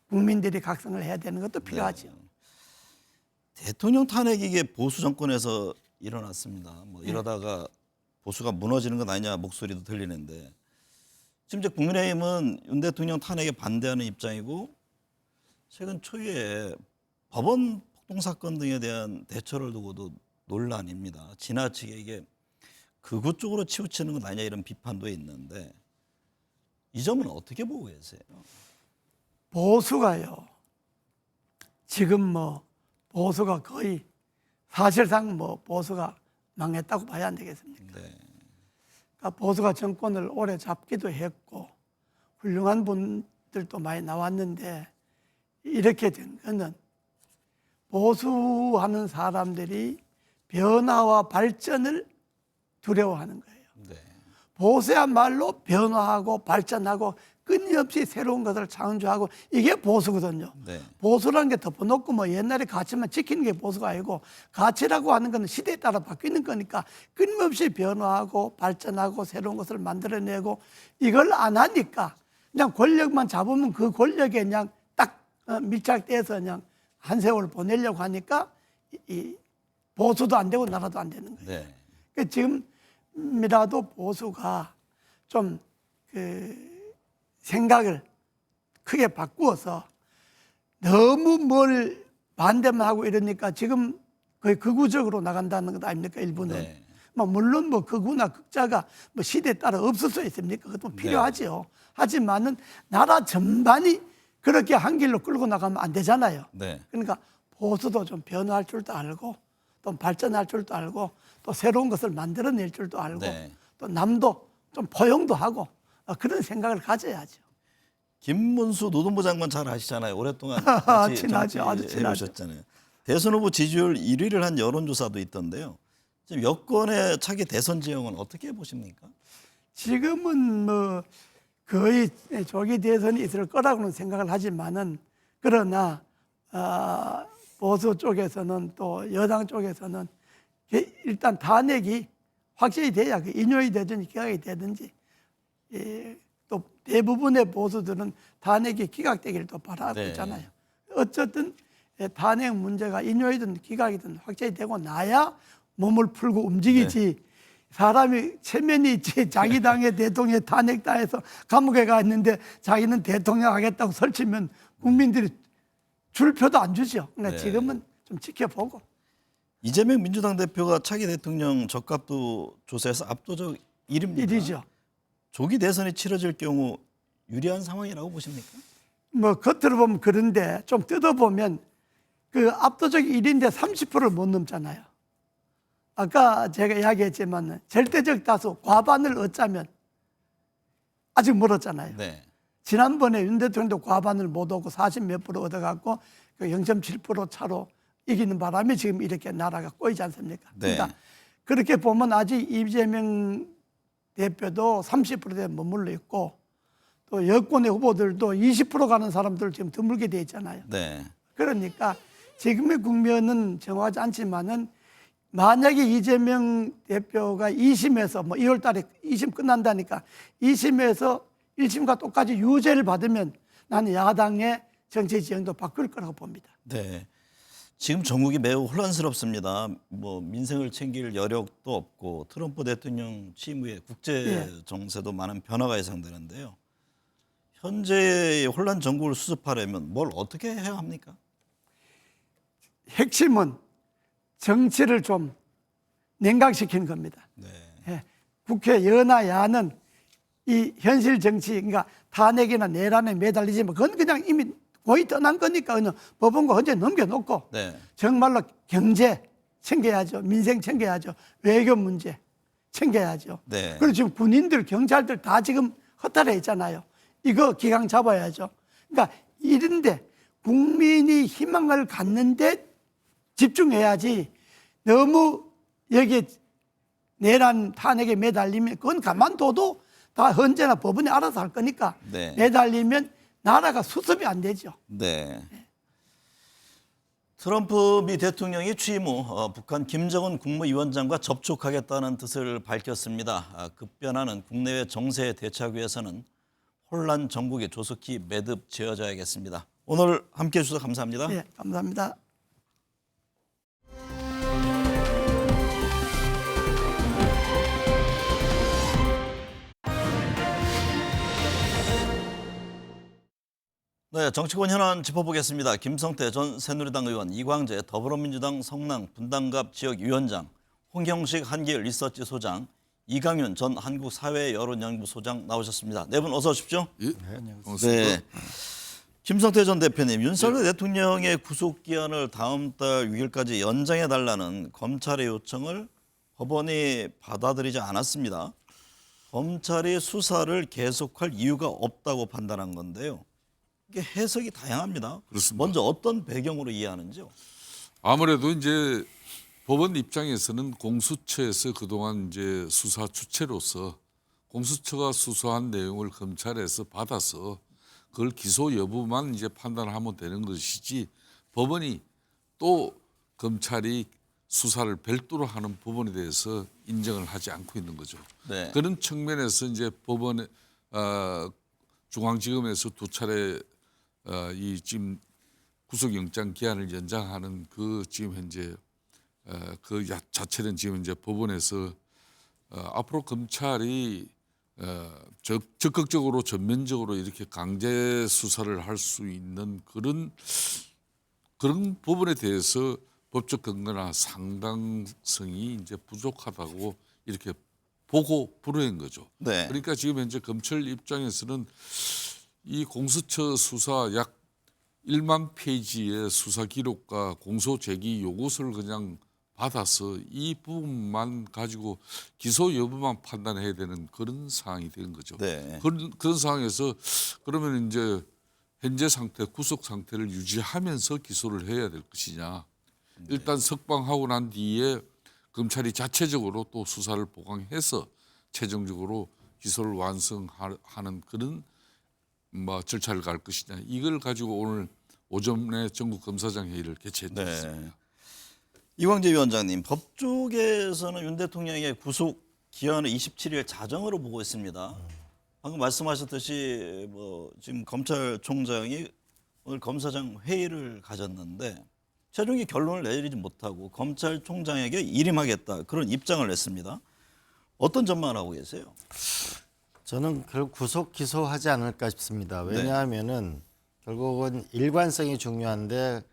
Speaker 2: 국민들이 각성을 해야 되는 것도 필요하죠.
Speaker 3: 대통령 탄핵이 이게 보수 정권에서 일어났습니다. 뭐 이러다가 보수가 무너지는 건 아니냐 목소리도 들리는데 지금 이제 국민의힘은 윤 대통령 탄핵에 반대하는 입장이고 최근 초유의 법원 폭동 사건 등에 대한 대처를 두고도 논란입니다. 지나치게 이게 극우 쪽으로 치우치는 건 아니냐 이런 비판도 있는데 이 점은 어떻게 보고 계세요?
Speaker 2: 보수가요. 지금 뭐 보수가 거의 사실상 뭐 보수가 망했다고 봐야 안 되겠습니까?
Speaker 3: 네.
Speaker 2: 그러니까 보수가 정권을 오래 잡기도 했고 훌륭한 분들도 많이 나왔는데 이렇게 된 거는 보수하는 사람들이 변화와 발전을 두려워하는 거예요.
Speaker 3: 네.
Speaker 2: 보수야말로 변화하고 발전하고 끊임없이 새로운 것을 창조하고 이게 보수거든요.
Speaker 3: 네.
Speaker 2: 보수라는 게 덮어놓고 뭐 옛날에 가치만 지키는 게 보수가 아니고 가치라고 하는 건 시대에 따라 바뀌는 거니까 끊임없이 변화하고 발전하고 새로운 것을 만들어내고 이걸 안 하니까 그냥 권력만 잡으면 그 권력에 그냥 딱 밀착돼서 그냥 한 세월 보내려고 하니까 이 보수도 안 되고 나라도 안 되는 거예요.
Speaker 3: 네.
Speaker 2: 그러니까 지금이라도 보수가 좀 생각을 크게 바꾸어서 너무 뭘 반대만 하고 이러니까 지금 거의 극우적으로 나간다는 것 아닙니까? 일부는.
Speaker 3: 네.
Speaker 2: 뭐 물론 뭐 극우나 극자가 뭐 시대에 따라 없을 수 있습니까? 그것도 필요하죠. 하지만은 나라 전반이 그렇게 한 길로 끌고 나가면 안 되잖아요.
Speaker 3: 네.
Speaker 2: 그러니까 보수도 좀 변화할 줄도 알고 또 발전할 줄도 알고 또 새로운 것을 만들어낼 줄도 알고
Speaker 3: 네.
Speaker 2: 또 남도 좀 포용도 하고 그런 생각을 가져야죠.
Speaker 3: 김문수 노동부 장관 잘 아시잖아요. 오랫동안 같이
Speaker 2: 친하죠. 아주 친하죠.
Speaker 3: 해오셨잖아요. 대선 후보 지지율 1위를 한 여론조사도 있던데요. 지금 여권의 차기 대선 지형은 어떻게 보십니까?
Speaker 2: 지금은 뭐 거의 조기 대선이 있을 거라고는 생각을 하지만은 그러나 보수 쪽에서는 또 여당 쪽에서는 일단 탄핵이 확실히 돼야 인용이 되든지 기각이 되든지 또 대부분의 보수들은 탄핵이 기각되기를 또 바라고
Speaker 3: 네.
Speaker 2: 있잖아요. 어쨌든 탄핵 문제가 인용이든 기각이든 확실히 되고 나야 몸을 풀고 움직이지 사람이 체면이 있지 자기 당의 대통령 탄핵당해서 감옥에 가 있는데 자기는 대통령 하겠다고 설치면 국민들이 줄 표도 안 주죠. 그러니까
Speaker 3: 네.
Speaker 2: 지금은 좀 지켜보고.
Speaker 3: 이재명 민주당 대표가 차기 대통령 적합도 조사에서 압도적 1위입니다.
Speaker 2: 일이죠.
Speaker 3: 조기 대선이 치러질 경우 유리한 상황이라고 보십니까?
Speaker 2: 뭐 겉으로 보면 그런데 좀 뜯어보면 그 압도적 1위인데 30%를 못 넘잖아요. 아까 제가 이야기했지만 절대적 다수 과반을 얻자면 아직 멀었잖아요.
Speaker 3: 네.
Speaker 2: 지난번에 윤 대통령도 과반을 못 얻고 40 몇 프로 얻어갖고 그 0.7% 차로 이기는 바람에 지금 이렇게 나라가 꼬이지 않습니까?
Speaker 3: 네.
Speaker 2: 그러니까 그렇게 보면 아직 이재명 대표도 30%에 머물러 있고 또 여권의 후보들도 20% 가는 사람들 지금 드물게 돼 있잖아요.
Speaker 3: 네.
Speaker 2: 그러니까 지금의 국면은 정확하지 않지만은 만약에 이재명 대표가 2심에서 뭐 2월 달에 2심 끝난다니까 2심에서 1심과 똑같이 유죄를 받으면 나는 야당의 정치 지형도 바뀔 거라고 봅니다.
Speaker 3: 네. 지금 전국이 매우 혼란스럽습니다. 뭐 민생을 챙길 여력도 없고 트럼프 대통령 취임 후에 국제 정세도 많은 변화가 예상되는데요. 현재의 혼란 전국을 수습하려면 뭘 어떻게 해야 합니까?
Speaker 2: 핵심은 정치를 좀 냉각시키는 겁니다.
Speaker 3: 네.
Speaker 2: 예, 국회 여나 야는 이 현실 정치, 그러니까 탄핵이나 내란에 매달리지만 그건 그냥 이미 고이 떠난 거니까 그냥 법원과 헌재 넘겨놓고
Speaker 3: 네.
Speaker 2: 정말로 경제 챙겨야죠. 민생 챙겨야죠. 외교 문제 챙겨야죠.
Speaker 3: 네.
Speaker 2: 그리고 지금 군인들, 경찰들 다 지금 허탈해 있잖아요. 이거 기강 잡아야죠. 그러니까 이런데 국민이 희망을 갖는데 집중해야지 너무 여기 내란 탄핵에 매달리면 그건 가만둬도 다 헌재나 법원이 알아서 할 거니까
Speaker 3: 네.
Speaker 2: 매달리면 나라가 수습이 안 되죠.
Speaker 3: 네. 트럼프 미 대통령이 취임 후 북한 김정은 국무위원장과 접촉하겠다는 뜻을 밝혔습니다. 급변하는 국내외 정세에 대처하기 위해서는 혼란 전국에 조속히 매듭 지어져야겠습니다. 오늘 함께해 주셔서 감사합니다.
Speaker 2: 네, 감사합니다.
Speaker 3: 네, 정치권 현안 짚어보겠습니다. 김성태 전 새누리당 의원, 이광재 더불어민주당 성남 분당갑 지역위원장, 홍경식 한길 리서치 소장, 이강윤 전 한국사회여론연구소장 나오셨습니다. 네 분 어서 오십시오.
Speaker 4: 예, 반갑습니다.
Speaker 3: 네. 김성태 전 대표님, 윤석열 대통령의 구속기한을 다음 달 6일까지 연장해달라는 검찰의 요청을 법원이 받아들이지 않았습니다. 검찰이 수사를 계속할 이유가 없다고 판단한 건데요. 이게 해석이 다양합니다.
Speaker 4: 그렇습니다.
Speaker 3: 먼저 어떤 배경으로 이해하는지요?
Speaker 4: 아무래도 이제 법원 입장에서는 공수처에서 그동안 이제 수사 주체로서 공수처가 수사한 내용을 검찰에서 받아서 그걸 기소 여부만 이제 판단하면 되는 것이지 법원이 또 검찰이 수사를 별도로 하는 부분에 대해서 인정을 하지 않고 있는 거죠.
Speaker 3: 네.
Speaker 4: 그런 측면에서 이제 법원의 중앙지검에서 두 차례 이 지금 구속영장 기한을 연장하는 그 지금 현재 그 자체는 지금 이제 법원에서 앞으로 검찰이 적극적으로 전면적으로 이렇게 강제 수사를 할 수 있는 그런 부분에 대해서 법적 근거나 상당성이 이제 부족하다고 이렇게 보고 불허한 거죠.
Speaker 3: 네.
Speaker 4: 그러니까 지금 현재 검찰 입장에서는 이 공수처 수사 약 1만 페이지의 수사 기록과 공소 제기 요구서를 그냥 받아서 이 부분만 가지고 기소 여부만 판단해야 되는 그런 상황이 된 거죠.
Speaker 3: 네.
Speaker 4: 그런 상황에서 그러면 이제 현재 상태, 구속 상태를 유지하면서 기소를 해야 될 것이냐. 일단 석방하고 난 뒤에 검찰이 자체적으로 또 수사를 보강해서 최종적으로 기소를 완성하는 그런 절차를 갈 것이냐. 이걸 가지고 오늘 오전에 전국 검사장 회의를 개최했습니다.
Speaker 3: 네. 이광재 위원장님, 법조계에서는 윤 대통령의 구속 기한을 27일 자정으로 보고 있습니다. 방금 말씀하셨듯이 지금 검찰총장이 오늘 검사장 회의를 가졌는데 최종의 결론을 내리지 못하고 검찰총장에게 일임하겠다 그런 입장을 냈습니다. 어떤 전망을 하고 계세요?
Speaker 5: 저는 결국 구속 기소하지 않을까 싶습니다. 왜냐하면은 결국은 일관성이 중요한데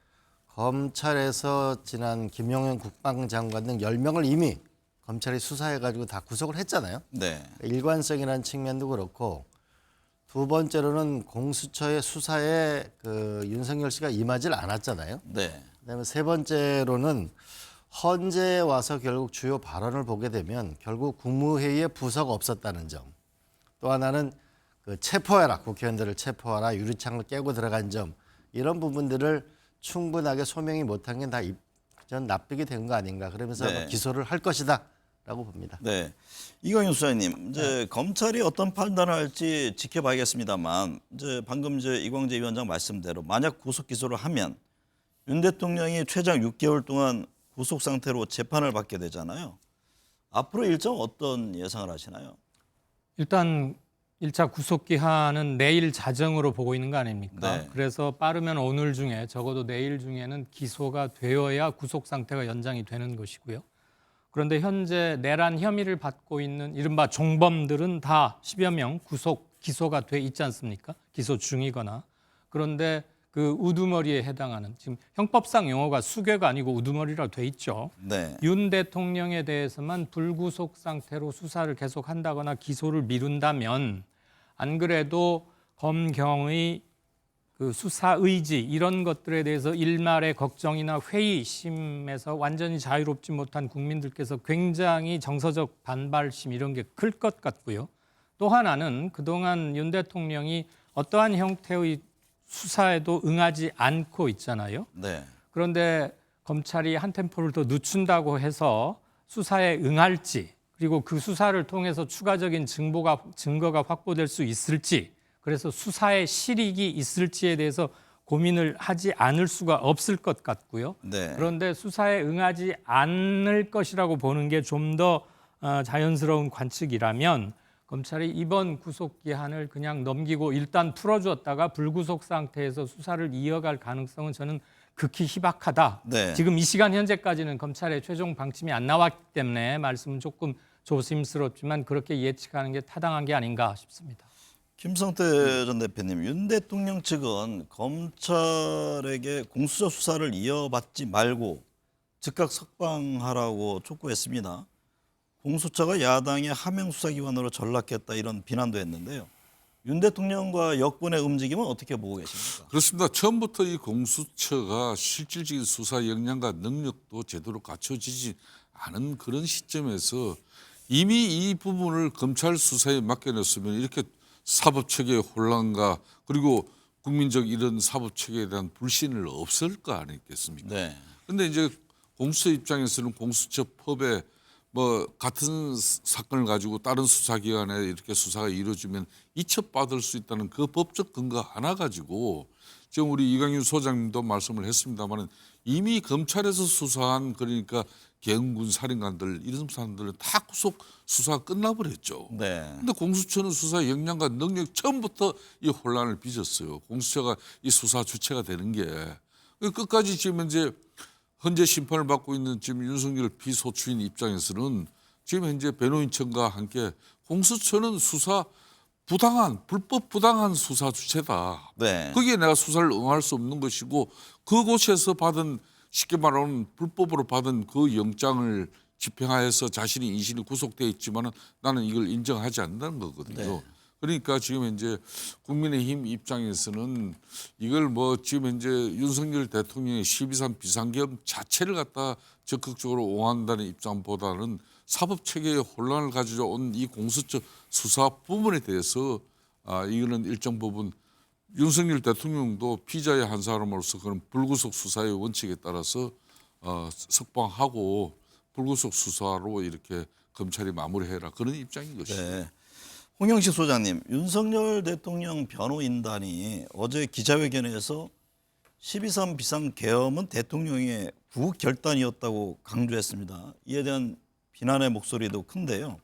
Speaker 5: 검찰에서 지난 김용현 국방장관 등 10명을 이미 검찰이 수사해가지고 다 구속을 했잖아요.
Speaker 3: 네.
Speaker 5: 일관성이라는 측면도 그렇고 두 번째로는 공수처의 수사에 윤석열 씨가 임하질 않았잖아요.
Speaker 3: 네.
Speaker 5: 그다음에 세 번째로는 헌재에 와서 결국 주요 발언을 보게 되면 결국 국무회의에 부서가 없었다는 점. 또 하나는 체포해라, 국회의원들을 체포하라, 유리창을 깨고 들어간 점, 이런 부분들을 충분하게 소명이 못한 게 다 전 납득이 된 거 아닌가. 그러면서
Speaker 3: 네.
Speaker 5: 기소를 할 것이다라고 봅니다.
Speaker 3: 네. 이광윤 수사님, 이제 검찰이 어떤 판단을 할지 지켜봐야겠습니다만, 이제 방금 이광재 위원장 말씀대로 만약 구속 기소를 하면 윤 대통령이 최장 6개월 동안 구속 상태로 재판을 받게 되잖아요. 앞으로 일정 어떤 예상을 하시나요?
Speaker 6: 일단 1차 구속 기한은 내일 자정으로 보고 있는 거 아닙니까?
Speaker 3: 네.
Speaker 6: 그래서 빠르면 오늘 중에 적어도 내일 중에는 기소가 되어야 구속 상태가 연장이 되는 것이고요. 그런데 현재 내란 혐의를 받고 있는 이른바 종범들은 다 10여 명 기소가 돼 있지 않습니까? 기소 중이거나. 그런데 그 우두머리에 해당하는 지금 형법상 용어가 수괴가 아니고 우두머리라 돼 있죠.
Speaker 3: 네.
Speaker 6: 윤 대통령에 대해서만 불구속 상태로 수사를 계속한다거나 기소를 미룬다면 안 그래도 검경의 그 수사 의지 이런 것들에 대해서 일말의 걱정이나 회의심에서 완전히 자유롭지 못한 국민들께서 굉장히 정서적 반발심 이런 게 클 것 같고요. 또 하나는 그동안 윤 대통령이 어떠한 형태의 수사에도 응하지 않고 있잖아요.
Speaker 3: 네.
Speaker 6: 그런데 검찰이 한 템포를 더 늦춘다고 해서 수사에 응할지 그리고 그 수사를 통해서 추가적인 증거가 확보될 수 있을지 그래서 수사에 실익이 있을지에 대해서 고민을 하지 않을 수가 없을 것 같고요.
Speaker 3: 네.
Speaker 6: 그런데 수사에 응하지 않을 것이라고 보는 게 좀 더 자연스러운 관측이라면 검찰이 이번 구속 기한을 그냥 넘기고 일단 풀어주었다가 불구속 상태에서 수사를 이어갈 가능성은 저는 극히 희박하다.
Speaker 3: 네.
Speaker 6: 지금 이 시간 현재까지는 검찰의 최종 방침이 안 나왔기 때문에 말씀은 조금 조심스럽지만 그렇게 예측하는 게 타당한 게 아닌가 싶습니다.
Speaker 3: 김성태 전 대표님, 윤 대통령 측은 검찰에게 공수처 수사를 이어받지 말고 즉각 석방하라고 촉구했습니다. 공수처가 야당의 하명 수사기관으로 전락했다 이런 비난도 했는데요. 윤 대통령과 여권의 움직임은 어떻게 보고 계십니까?
Speaker 4: 그렇습니다. 처음부터 이 공수처가 실질적인 수사 역량과 능력도 제대로 갖춰지지 않은 그런 시점에서 이미 이 부분을 검찰 수사에 맡겨놨으면 이렇게 사법체계의 혼란과 그리고 국민적 이런 사법체계에 대한 불신을 없을 거 아니겠습니까?
Speaker 3: 네.
Speaker 4: 근데 이제 공수처 입장에서는 공수처 법에 뭐 같은 사건을 가지고 다른 수사기관에 이렇게 수사가 이루어지면 이첩받을 수 있다는 그 법적 근거 하나 가지고 지금 우리 이강윤 소장님도 말씀을 했습니다만 이미 검찰에서 수사한 그러니까 계엄군 살인관들 이런 사람들은 다 구속 수사가 끝나버렸죠.
Speaker 3: 네.
Speaker 4: 근데 공수처는 수사 역량과 능력 처음부터 이 혼란을 빚었어요. 공수처가 이 수사 주체가 되는 게 끝까지 지금 현재 심판을 받고 있는 지금 윤석열 피소추인 입장에서는 지금 현재 변호인청과 함께 공수처는 불법 부당한 수사 주체다.
Speaker 3: 네.
Speaker 4: 거기에 내가 수사를 응할 수 없는 것이고 그곳에서 받은 쉽게 말하면 불법으로 받은 그 영장을 집행하여서 자신이 인신이 구속돼 있지만은 나는 이걸 인정하지 않는다는 거거든요.
Speaker 3: 네.
Speaker 4: 그러니까 지금 현재 국민의힘 입장에서는 이걸 뭐 지금 현재 윤석열 대통령의 12.3 비상계엄 자체를 갖다 적극적으로 옹호한다는 입장보다는 사법 체계의 혼란을 가져온 이 공수처 수사 부분에 대해서 이거는 일정 부분 윤석열 대통령도 피자의 한 사람으로서 그런 불구속 수사의 원칙에 따라서 석방하고 불구속 수사로 이렇게 검찰이 마무리해라 그런 입장인 것이죠.
Speaker 3: 네. 홍영식 소장님, 윤석열 대통령 변호인단이 어제 기자회견에서 12.3 비상계엄은 대통령의 구국 결단이었다고 강조했습니다. 이에 대한 비난의 목소리도 큰데요.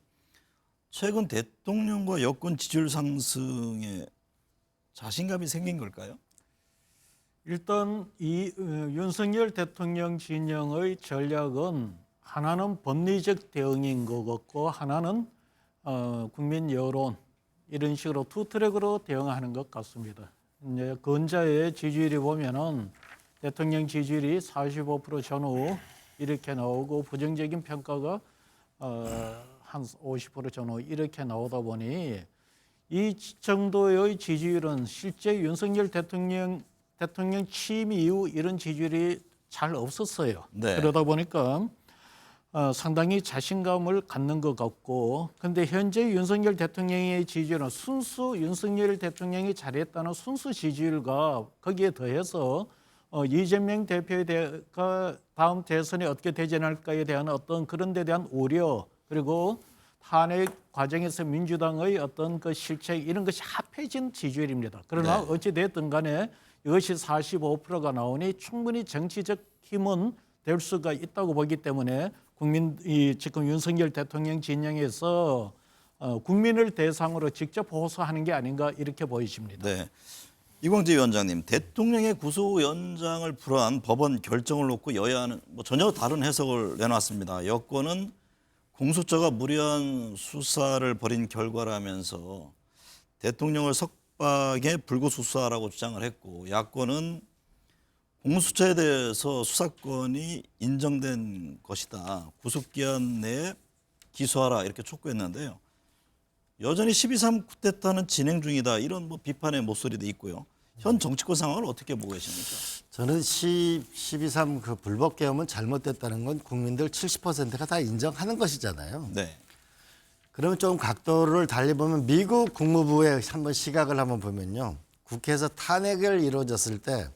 Speaker 3: 최근 대통령과 여권 지지율 상승에 자신감이 생긴 걸까요?
Speaker 7: 일단 이 윤석열 대통령 진영의 전략은 하나는 법리적 대응인 것 같고 하나는 국민 여론 이런 식으로 투 트랙으로 대응하는 것 같습니다. 이제 근자의 지지율이 보면은 대통령 지지율이 45% 전후 이렇게 나오고 부정적인 평가가 한 50% 전후 이렇게 나오다 보니 이 정도의 지지율은 실제 윤석열 대통령 취임 이후 이런 지지율이 잘 없었어요.
Speaker 3: 네.
Speaker 7: 그러다 보니까 상당히 자신감을 갖는 것 같고 근데 현재 윤석열 대통령의 지지율은 순수 윤석열 대통령이 잘했다는 순수 지지율과 거기에 더해서 이재명 대표가 다음 대선에 어떻게 되지 않을까에 대한 어떤 그런 데 대한 우려 그리고 탄핵 과정에서 민주당의 어떤 그 실책 이런 것이 합해진 지지율입니다. 그러나
Speaker 3: 네.
Speaker 7: 어찌 됐든 간에 이것이 45%가 나오니 충분히 정치적 힘은 될 수가 있다고 보기 때문에 지금 윤석열 대통령 진영에서 국민을 대상으로 직접 호소하는 게 아닌가 이렇게 보이십니다.
Speaker 3: 네. 이광재 위원장님, 대통령의 구속 연장을 불허한 법원 결정을 놓고 여야는 뭐 전혀 다른 해석을 내놨습니다. 여권은 공수처가 무리한 수사를 벌인 결과라면서 대통령을 석방의 불구수사라고 주장을 했고, 야권은 공수처에 대해서 수사권이 인정된 것이다, 구속기한 내에 기소하라, 이렇게 촉구했는데요. 여전히 12.3 쿠데타는 진행 중이다, 이런 뭐 비판의 목소리도 있고요. 현 정치권 상황을 어떻게 보고 계십니까?
Speaker 5: 저는 12.3 그 불법 계엄은 잘못됐다는 건 국민들 70%가 다 인정하는 것이잖아요.
Speaker 3: 네.
Speaker 5: 그러면 좀 각도를 달리 보면 미국 국무부의 한번 시각을 한번 보면요. 국회에서 탄핵을 이루어졌을 때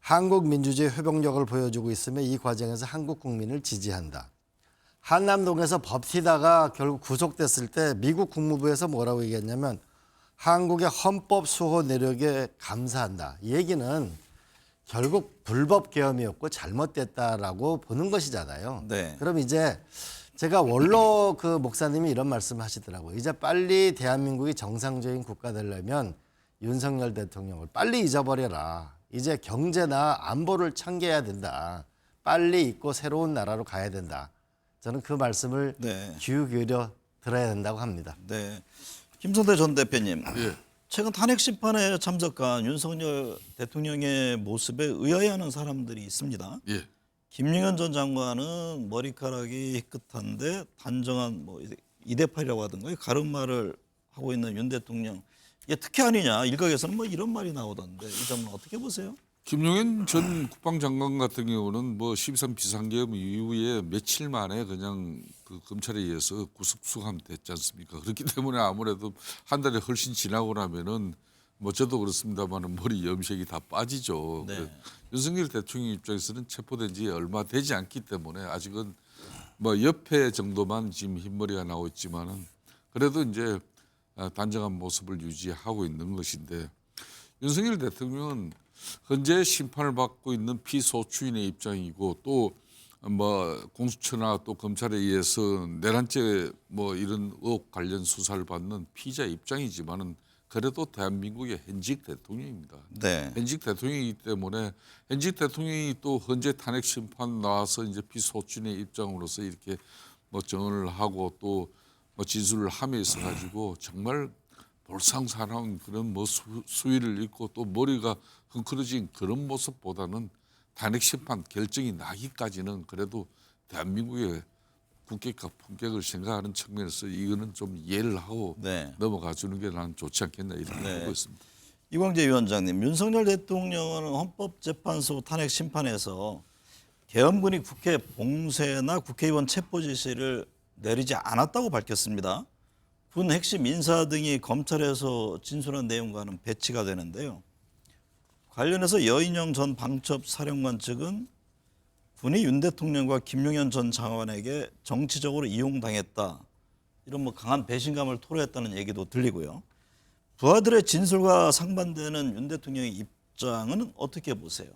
Speaker 5: 한국 민주주의 회복력을 보여주고 있으며 이 과정에서 한국 국민을 지지한다. 한남동에서 버티다가 결국 구속됐을 때 미국 국무부에서 뭐라고 얘기했냐면 한국의 헌법 수호 내력에 감사한다. 이 얘기는 결국 불법 계엄이었고 잘못됐다라고 보는 것이잖아요.
Speaker 3: 네.
Speaker 5: 그럼 이제 제가 원로 그 목사님이 이런 말씀을 하시더라고요. 이제 빨리 대한민국이 정상적인 국가 되려면 윤석열 대통령을 빨리 잊어버려라. 이제 경제나 안보를 챙겨야 된다. 빨리 잊고 새로운 나라로 가야 된다. 저는 그 말씀을
Speaker 3: 네.
Speaker 5: 귀 기울여 들어야 된다고 합니다.
Speaker 3: 네. 김성태 전 대표님,
Speaker 4: 예.
Speaker 3: 최근 탄핵 심판에 참석한 윤석열 대통령의 모습에 의아해하는 사람들이 있습니다.
Speaker 4: 예.
Speaker 3: 김용현 전 장관은 머리카락이 희끗한데 단정한 뭐 이대팔이라고 하던가 가르마를 하고 있는 윤 대통령, 이게 특혜 아니냐, 일각에서는 뭐 이런 말이 나오던데 이 점은 어떻게 보세요?
Speaker 4: 김용현 전 국방장관 같은 경우는 뭐 12.3 비상계엄 이후에 며칠 만에 그냥 그 검찰에 의해서 구속 수감됐지 않습니까? 그렇기 때문에 아무래도 한 달이 훨씬 지나고 나면은 뭐 저도 그렇습니다만은 머리 염색이 다 빠지죠.
Speaker 3: 네.
Speaker 4: 윤석열 대통령 입장에서는 체포된 지 얼마 되지 않기 때문에 아직은 뭐 옆에 정도만 지금 흰머리가 나오고 있지만은 그래도 이제 단정한 모습을 유지하고 있는 것인데, 윤석열 대통령은 현재 심판을 받고 있는 피소추인의 입장이고 또 뭐 공수처나 또 검찰에 의해서 내란죄 뭐 이런 의혹 관련 수사를 받는 피의자 입장이지만은 그래도 대한민국의 현직 대통령입니다.
Speaker 3: 네.
Speaker 4: 현직 대통령이기 때문에 현직 대통령이 또 현재 탄핵 심판 나와서 이제 피소추인의 입장으로서 이렇게 뭐 정언을 하고 또 뭐 진술을 함에 있어 가지고 정말 볼상사나운 그런 뭐 수위를 입고 또 머리가 흥크러진 그런 모습보다는 탄핵 심판 결정이 나기까지는 그래도 대한민국의 국격과 품격을 생각하는 측면에서 이거는 좀 이해를 하고
Speaker 3: 네.
Speaker 4: 넘어가 주는 게 나는 좋지 않겠나 이렇게
Speaker 3: 네.
Speaker 4: 보고 있습니다.
Speaker 3: 이광재 위원장님, 윤석열 대통령은 헌법재판소 탄핵 심판에서 계엄군이 국회 봉쇄나 국회의원 체포 지시를 내리지 않았다고 밝혔습니다. 군 핵심 인사 등이 검찰에서 진술한 내용과는 배치가 되는데요. 관련해서 여인영 전 방첩사령관 측은 군이 윤 대통령과 김용현 전 장관에게 정치적으로 이용당했다, 이런 뭐 강한 배신감을 토로했다는 얘기도 들리고요. 부하들의 진술과 상반되는 윤 대통령의 입장은 어떻게 보세요?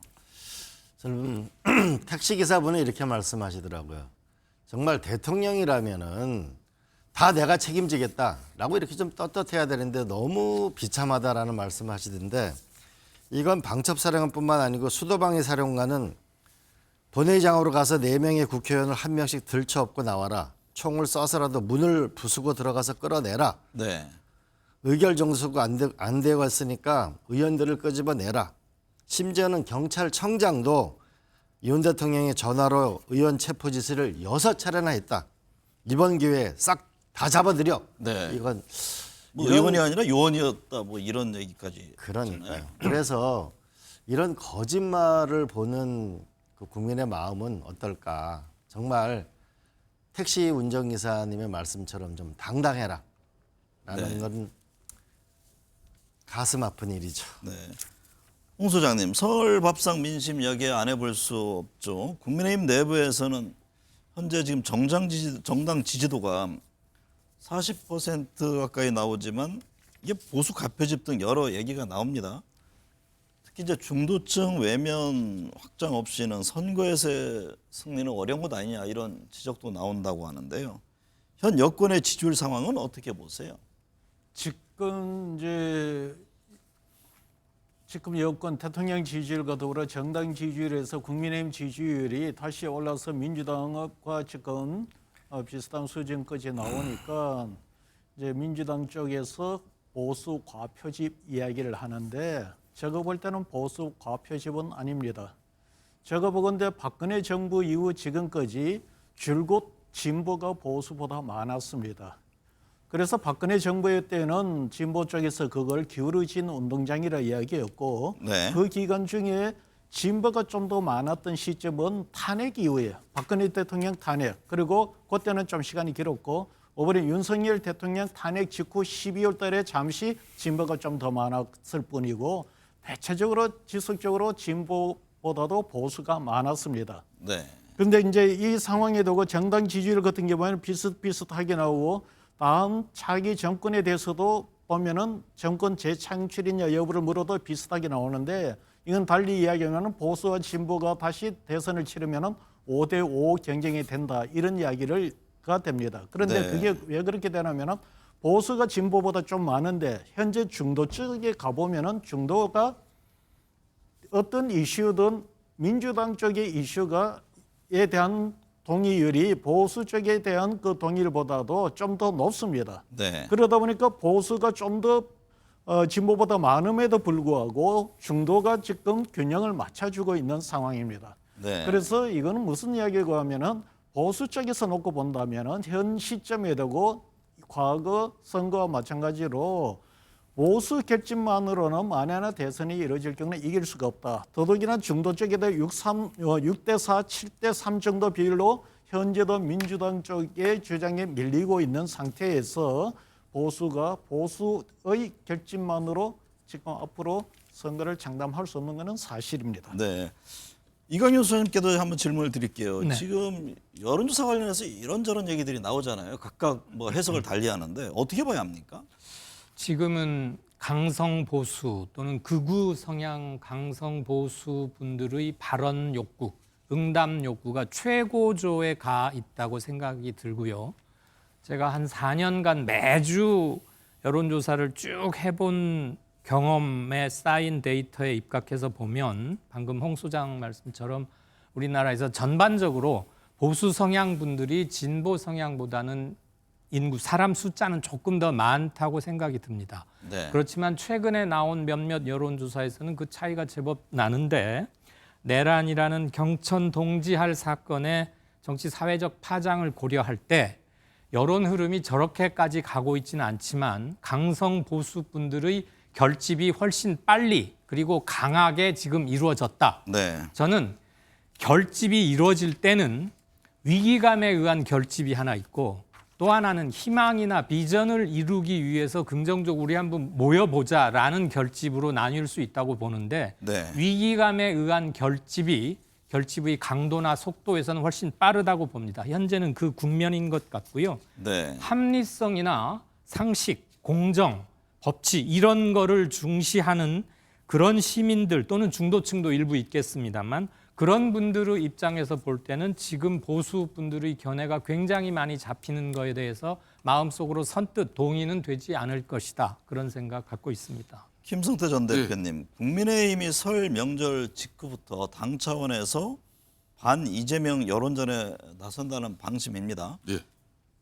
Speaker 5: 저는 택시기사분이 이렇게 말씀하시더라고요. 정말 대통령이라면은 다 내가 책임지겠다라고 이렇게 좀 떳떳해야 되는데 너무 비참하다라는 말씀하시던데, 이건 방첩사령관뿐만 아니고 수도방위 사령관은 본회의장으로 가서 4명의 국회의원을 한 명씩 들쳐업고 나와라. 총을 쏴서라도 문을 부수고 들어가서 끌어내라.
Speaker 3: 네.
Speaker 5: 의결 정수가 안 되어 있으니까 의원들을 끄집어내라. 심지어는 경찰청장도 윤 대통령의 전화로 의원 체포 지시를 6차례나 했다. 이번 기회에 싹 다 잡아들여.
Speaker 3: 네.
Speaker 5: 이건
Speaker 3: 뭐
Speaker 5: 이런-
Speaker 3: 의원이 아니라 요원이었다, 뭐 이런 얘기까지.
Speaker 5: 그러니까요. 그래서 이런 거짓말을 보는 그 국민의 마음은 어떨까. 정말 택시 운전기사님의 말씀처럼 좀 당당해라 라는
Speaker 3: 네.
Speaker 5: 건 가슴 아픈 일이죠.
Speaker 3: 네. 홍 소장님, 설 밥상 민심 여기에 안 해볼 수 없죠. 국민의힘 내부에서는 현재 지금 정당 지지도가 40% 가까이 나오지만 이게 보수 가표집 등 여러 얘기가 나옵니다. 특히 이제 중도층 외면 확장 없이는 선거에서의 승리는 어려운 것 아니냐, 이런 지적도 나온다고 하는데요. 현 여권의 지지율 상황은 어떻게 보세요?
Speaker 7: 지금 여권 대통령 지지율과 더불어 정당 지지율에서 국민의힘 지지율이 다시 올라서 민주당과 지금 비슷한 수준까지 나오니까 이제 민주당 쪽에서 보수 과표집 이야기를 하는데 제가 볼 때는 보수 과표집은 아닙니다. 제가 보건대 박근혜 정부 이후 지금까지 줄곧 진보가 보수보다 많았습니다. 그래서 박근혜 정부의 때는 진보 쪽에서 그걸 기울어진 운동장이라 이야기였고
Speaker 3: 네.
Speaker 7: 그 기간 중에 진보가 좀 더 많았던 시점은 탄핵 이후에 박근혜 대통령 탄핵 그리고 그때는 좀 시간이 길었고 이번에 윤석열 대통령 탄핵 직후 12월 달에 잠시 진보가 좀 더 많았을 뿐이고 대체적으로 지속적으로 진보보다도 보수가 많았습니다.
Speaker 3: 네.
Speaker 7: 그런데 이제 이 상황에 두고 정당 지지율 같은 경우에는 비슷비슷하게 나오고 다음 차기 정권에 대해서도 보면은 정권 재창출이냐 여부를 물어도 비슷하게 나오는데 이건 달리 이야기하면 보수와 진보가 다시 대선을 치르면은 5대5 경쟁이 된다 이런 이야기가 됩니다. 그런데
Speaker 3: 네.
Speaker 7: 그게 왜 그렇게 되냐면은 보수가 진보보다 좀 많은데 현재 중도 쪽에 가보면은 중도가 어떤 이슈든 민주당 쪽의 이슈가에 대한 동의율이 보수 쪽에 대한 그 동의율보다도 좀 더 높습니다.
Speaker 3: 네.
Speaker 7: 그러다 보니까 보수가 좀 더 진보보다 많음에도 불구하고 중도가 지금 균형을 맞춰주고 있는 상황입니다.
Speaker 3: 네.
Speaker 7: 그래서 이거는 무슨 이야기고 하면은 보수 쪽에서 놓고 본다면은 현 시점에 되고 과거 선거와 마찬가지로 보수 결집만으로는 만약에 대선이 이루어질 경우는 이길 수가 없다. 더더욱이나 중도 쪽에다 6대 4, 7대 3 정도 비율로 현재도 민주당 쪽의 주장에 밀리고 있는 상태에서 보수가 보수의 결집만으로 지금 앞으로 선거를 장담할 수 없는 것은 사실입니다.
Speaker 3: 네. 이광윤 소장님께도 한번 질문을 드릴게요.
Speaker 6: 네.
Speaker 3: 지금 여론조사 관련해서 이런저런 얘기들이 나오잖아요. 각각 뭐 해석을 달리하는데 어떻게 봐야 합니까?
Speaker 6: 지금은 강성 보수 또는 극우 성향 강성 보수 분들의 발언 욕구, 응답 욕구가 최고조에 가 있다고 생각이 들고요. 제가 한 4년간 매주 여론조사를 쭉 해본 경험에 쌓인 데이터에 입각해서 보면 방금 홍 소장 말씀처럼 우리나라에서 전반적으로 보수 성향 분들이 진보 성향보다는 인구 사람 숫자는 조금 더 많다고 생각이 듭니다.
Speaker 3: 네.
Speaker 6: 그렇지만 최근에 나온 몇몇 여론조사에서는 그 차이가 제법 나는데 내란이라는 경천 동지할 사건의 정치 사회적 파장을 고려할 때 여론 흐름이 저렇게까지 가고 있지는 않지만 강성 보수 분들의 결집이 훨씬 빨리 그리고 강하게 지금 이루어졌다.
Speaker 3: 네.
Speaker 6: 저는 결집이 이루어질 때는 위기감에 의한 결집이 하나 있고 또 하나는 희망이나 비전을 이루기 위해서 긍정적으로 우리 한번 모여보자라는 결집으로 나뉠 수 있다고 보는데
Speaker 3: 네.
Speaker 6: 위기감에 의한 결집의 강도나 속도에서는 훨씬 빠르다고 봅니다. 현재는 그 국면인 것 같고요.
Speaker 3: 네.
Speaker 6: 합리성이나 상식, 공정, 법치 이런 거를 중시하는 그런 시민들 또는 중도층도 일부 있겠습니다만 그런 분들의 입장에서 볼 때는 지금 보수 분들의 견해가 굉장히 많이 잡히는 거에 대해서 마음속으로 선뜻 동의는 되지 않을 것이다. 그런 생각 갖고 있습니다.
Speaker 3: 김성태 전 대표님, 국민의힘이 설 명절 직후부터 당 차원에서 반 이재명 여론전에 나선다는 방침입니다.
Speaker 4: 예.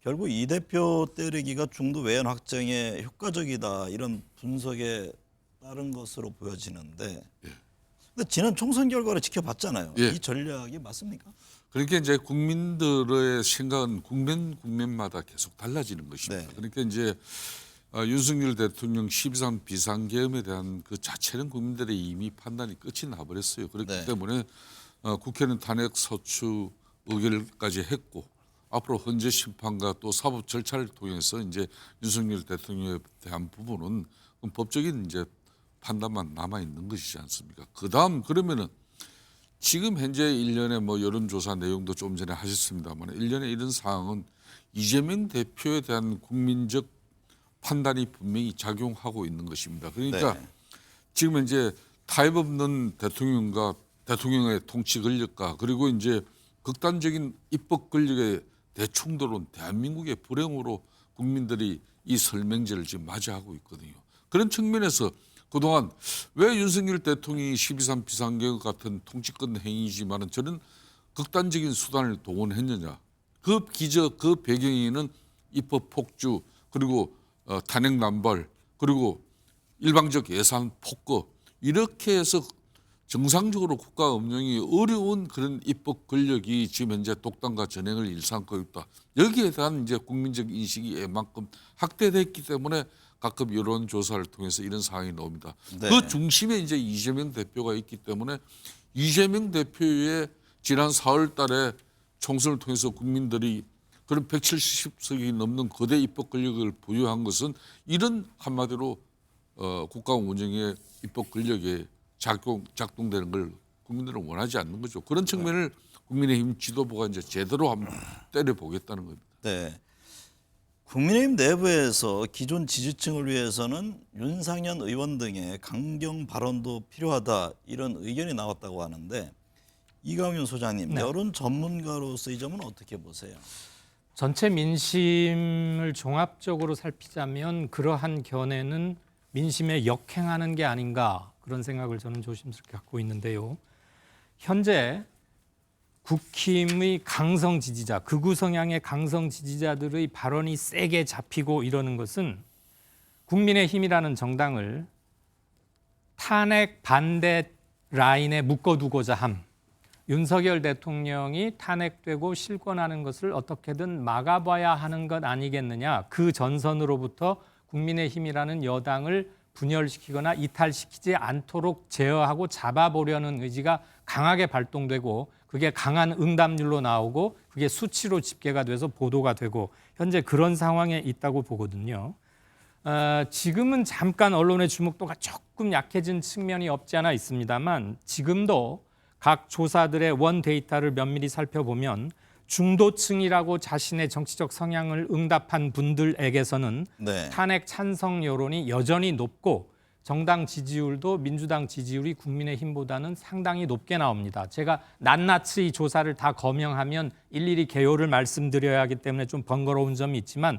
Speaker 3: 결국 이 대표 때리기가 중도 외연 확장에 효과적이다 이런 분석에 따른 것으로 보여지는데 근데 지난 총선 결과를 지켜봤잖아요.
Speaker 4: 예.
Speaker 3: 이 전략이 맞습니까?
Speaker 4: 그러니까 이제 국민들의 생각은 국면마다 계속 달라지는 것입니다.
Speaker 3: 네.
Speaker 4: 그러니까 이제 윤석열 대통령 12.3 비상계엄에 대한 그 자체는 국민들의 이미 판단이 끝이 나버렸어요. 그렇기
Speaker 3: 네.
Speaker 4: 때문에 국회는 탄핵 소추 의결까지 했고 앞으로 헌재 심판과 또 사법 절차를 통해서 이제 윤석열 대통령에 대한 부분은 법적인 이제 판단만 남아 있는 것이지 않습니까? 그다음 그러면은 지금 현재 일련의 뭐 여론조사 내용도 좀 전에 하셨습니다만 일련의 이런 사항은 이재명 대표에 대한 국민적 판단이 분명히 작용하고 있는 것입니다. 그러니까
Speaker 3: 네.
Speaker 4: 지금 이제 타협 없는 대통령과 대통령의 통치 권력과 그리고 이제 극단적인 입법 권력의 대충들은 대한민국의 불행으로 국민들이 이 설명제를 지금 맞이하고 있거든요. 그런 측면에서 그동안 왜 윤석열 대통령이 12.3 비상계획 같은 통치권 행위지만은 저는 극단적인 수단을 동원했느냐. 그 기저, 그 배경에는 입법 폭주, 그리고 탄핵 남발, 그리고 일방적 예산 폭거, 이렇게 해서 정상적으로 국가 운영이 어려운 그런 입법 권력이 지금 현재 독단과 전횡을 일삼고 있다. 여기에 대한 이제 국민적 인식이 이만큼 확대됐기 때문에 가끔 여론 조사를 통해서 이런 상황이 나옵니다.
Speaker 3: 네.
Speaker 4: 그 중심에 이제 이재명 대표가 있기 때문에 이재명 대표의 지난 4월 달에 총선을 통해서 국민들이 그런 170석이 넘는 거대 입법 권력을 부여한 것은 이런 한마디로 국가 운영의 입법 권력에 작동되는 걸 국민들은 원하지 않는 거죠. 그런 측면을 국민의힘 지도부가 이제 제대로 한번 때려보겠다는 겁니다.
Speaker 3: 네. 국민의힘 내부에서 기존 지지층을 위해서는 윤상현 의원 등의 강경 발언도 필요하다 이런 의견이 나왔다고 하는데 이강윤 소장님,
Speaker 6: 네.
Speaker 3: 여론 전문가로서 이 점은 어떻게 보세요?
Speaker 6: 전체 민심을 종합적으로 살피자면 그러한 견해는 민심에 역행하는 게 아닌가 그런 생각을 저는 조심스럽게 갖고 있는데요. 현재 국힘의 강성 지지자, 극우 성향의 강성 지지자들의 발언이 세게 잡히고 이러는 것은 국민의힘이라는 정당을 탄핵 반대 라인에 묶어두고자 함, 윤석열 대통령이 탄핵되고 실권하는 것을 어떻게든 막아봐야 하는 것 아니겠느냐. 그 전선으로부터 국민의힘이라는 여당을 분열시키거나 이탈시키지 않도록 제어하고 잡아보려는 의지가 강하게 발동되고 그게 강한 응답률로 나오고 그게 수치로 집계가 돼서 보도가 되고 현재 그런 상황에 있다고 보거든요. 지금은 잠깐 언론의 주목도가 조금 약해진 측면이 없지 않아 있습니다만 지금도 각 조사들의 원 데이터를 면밀히 살펴보면 중도층이라고 자신의 정치적 성향을 응답한 분들에게서는
Speaker 3: 네.
Speaker 6: 탄핵 찬성 여론이 여전히 높고 정당 지지율도 민주당 지지율이 국민의힘보다는 상당히 높게 나옵니다. 제가 낱낱이 조사를 다 검명하면 일일이 개요를 말씀드려야 하기 때문에 좀 번거로운 점이 있지만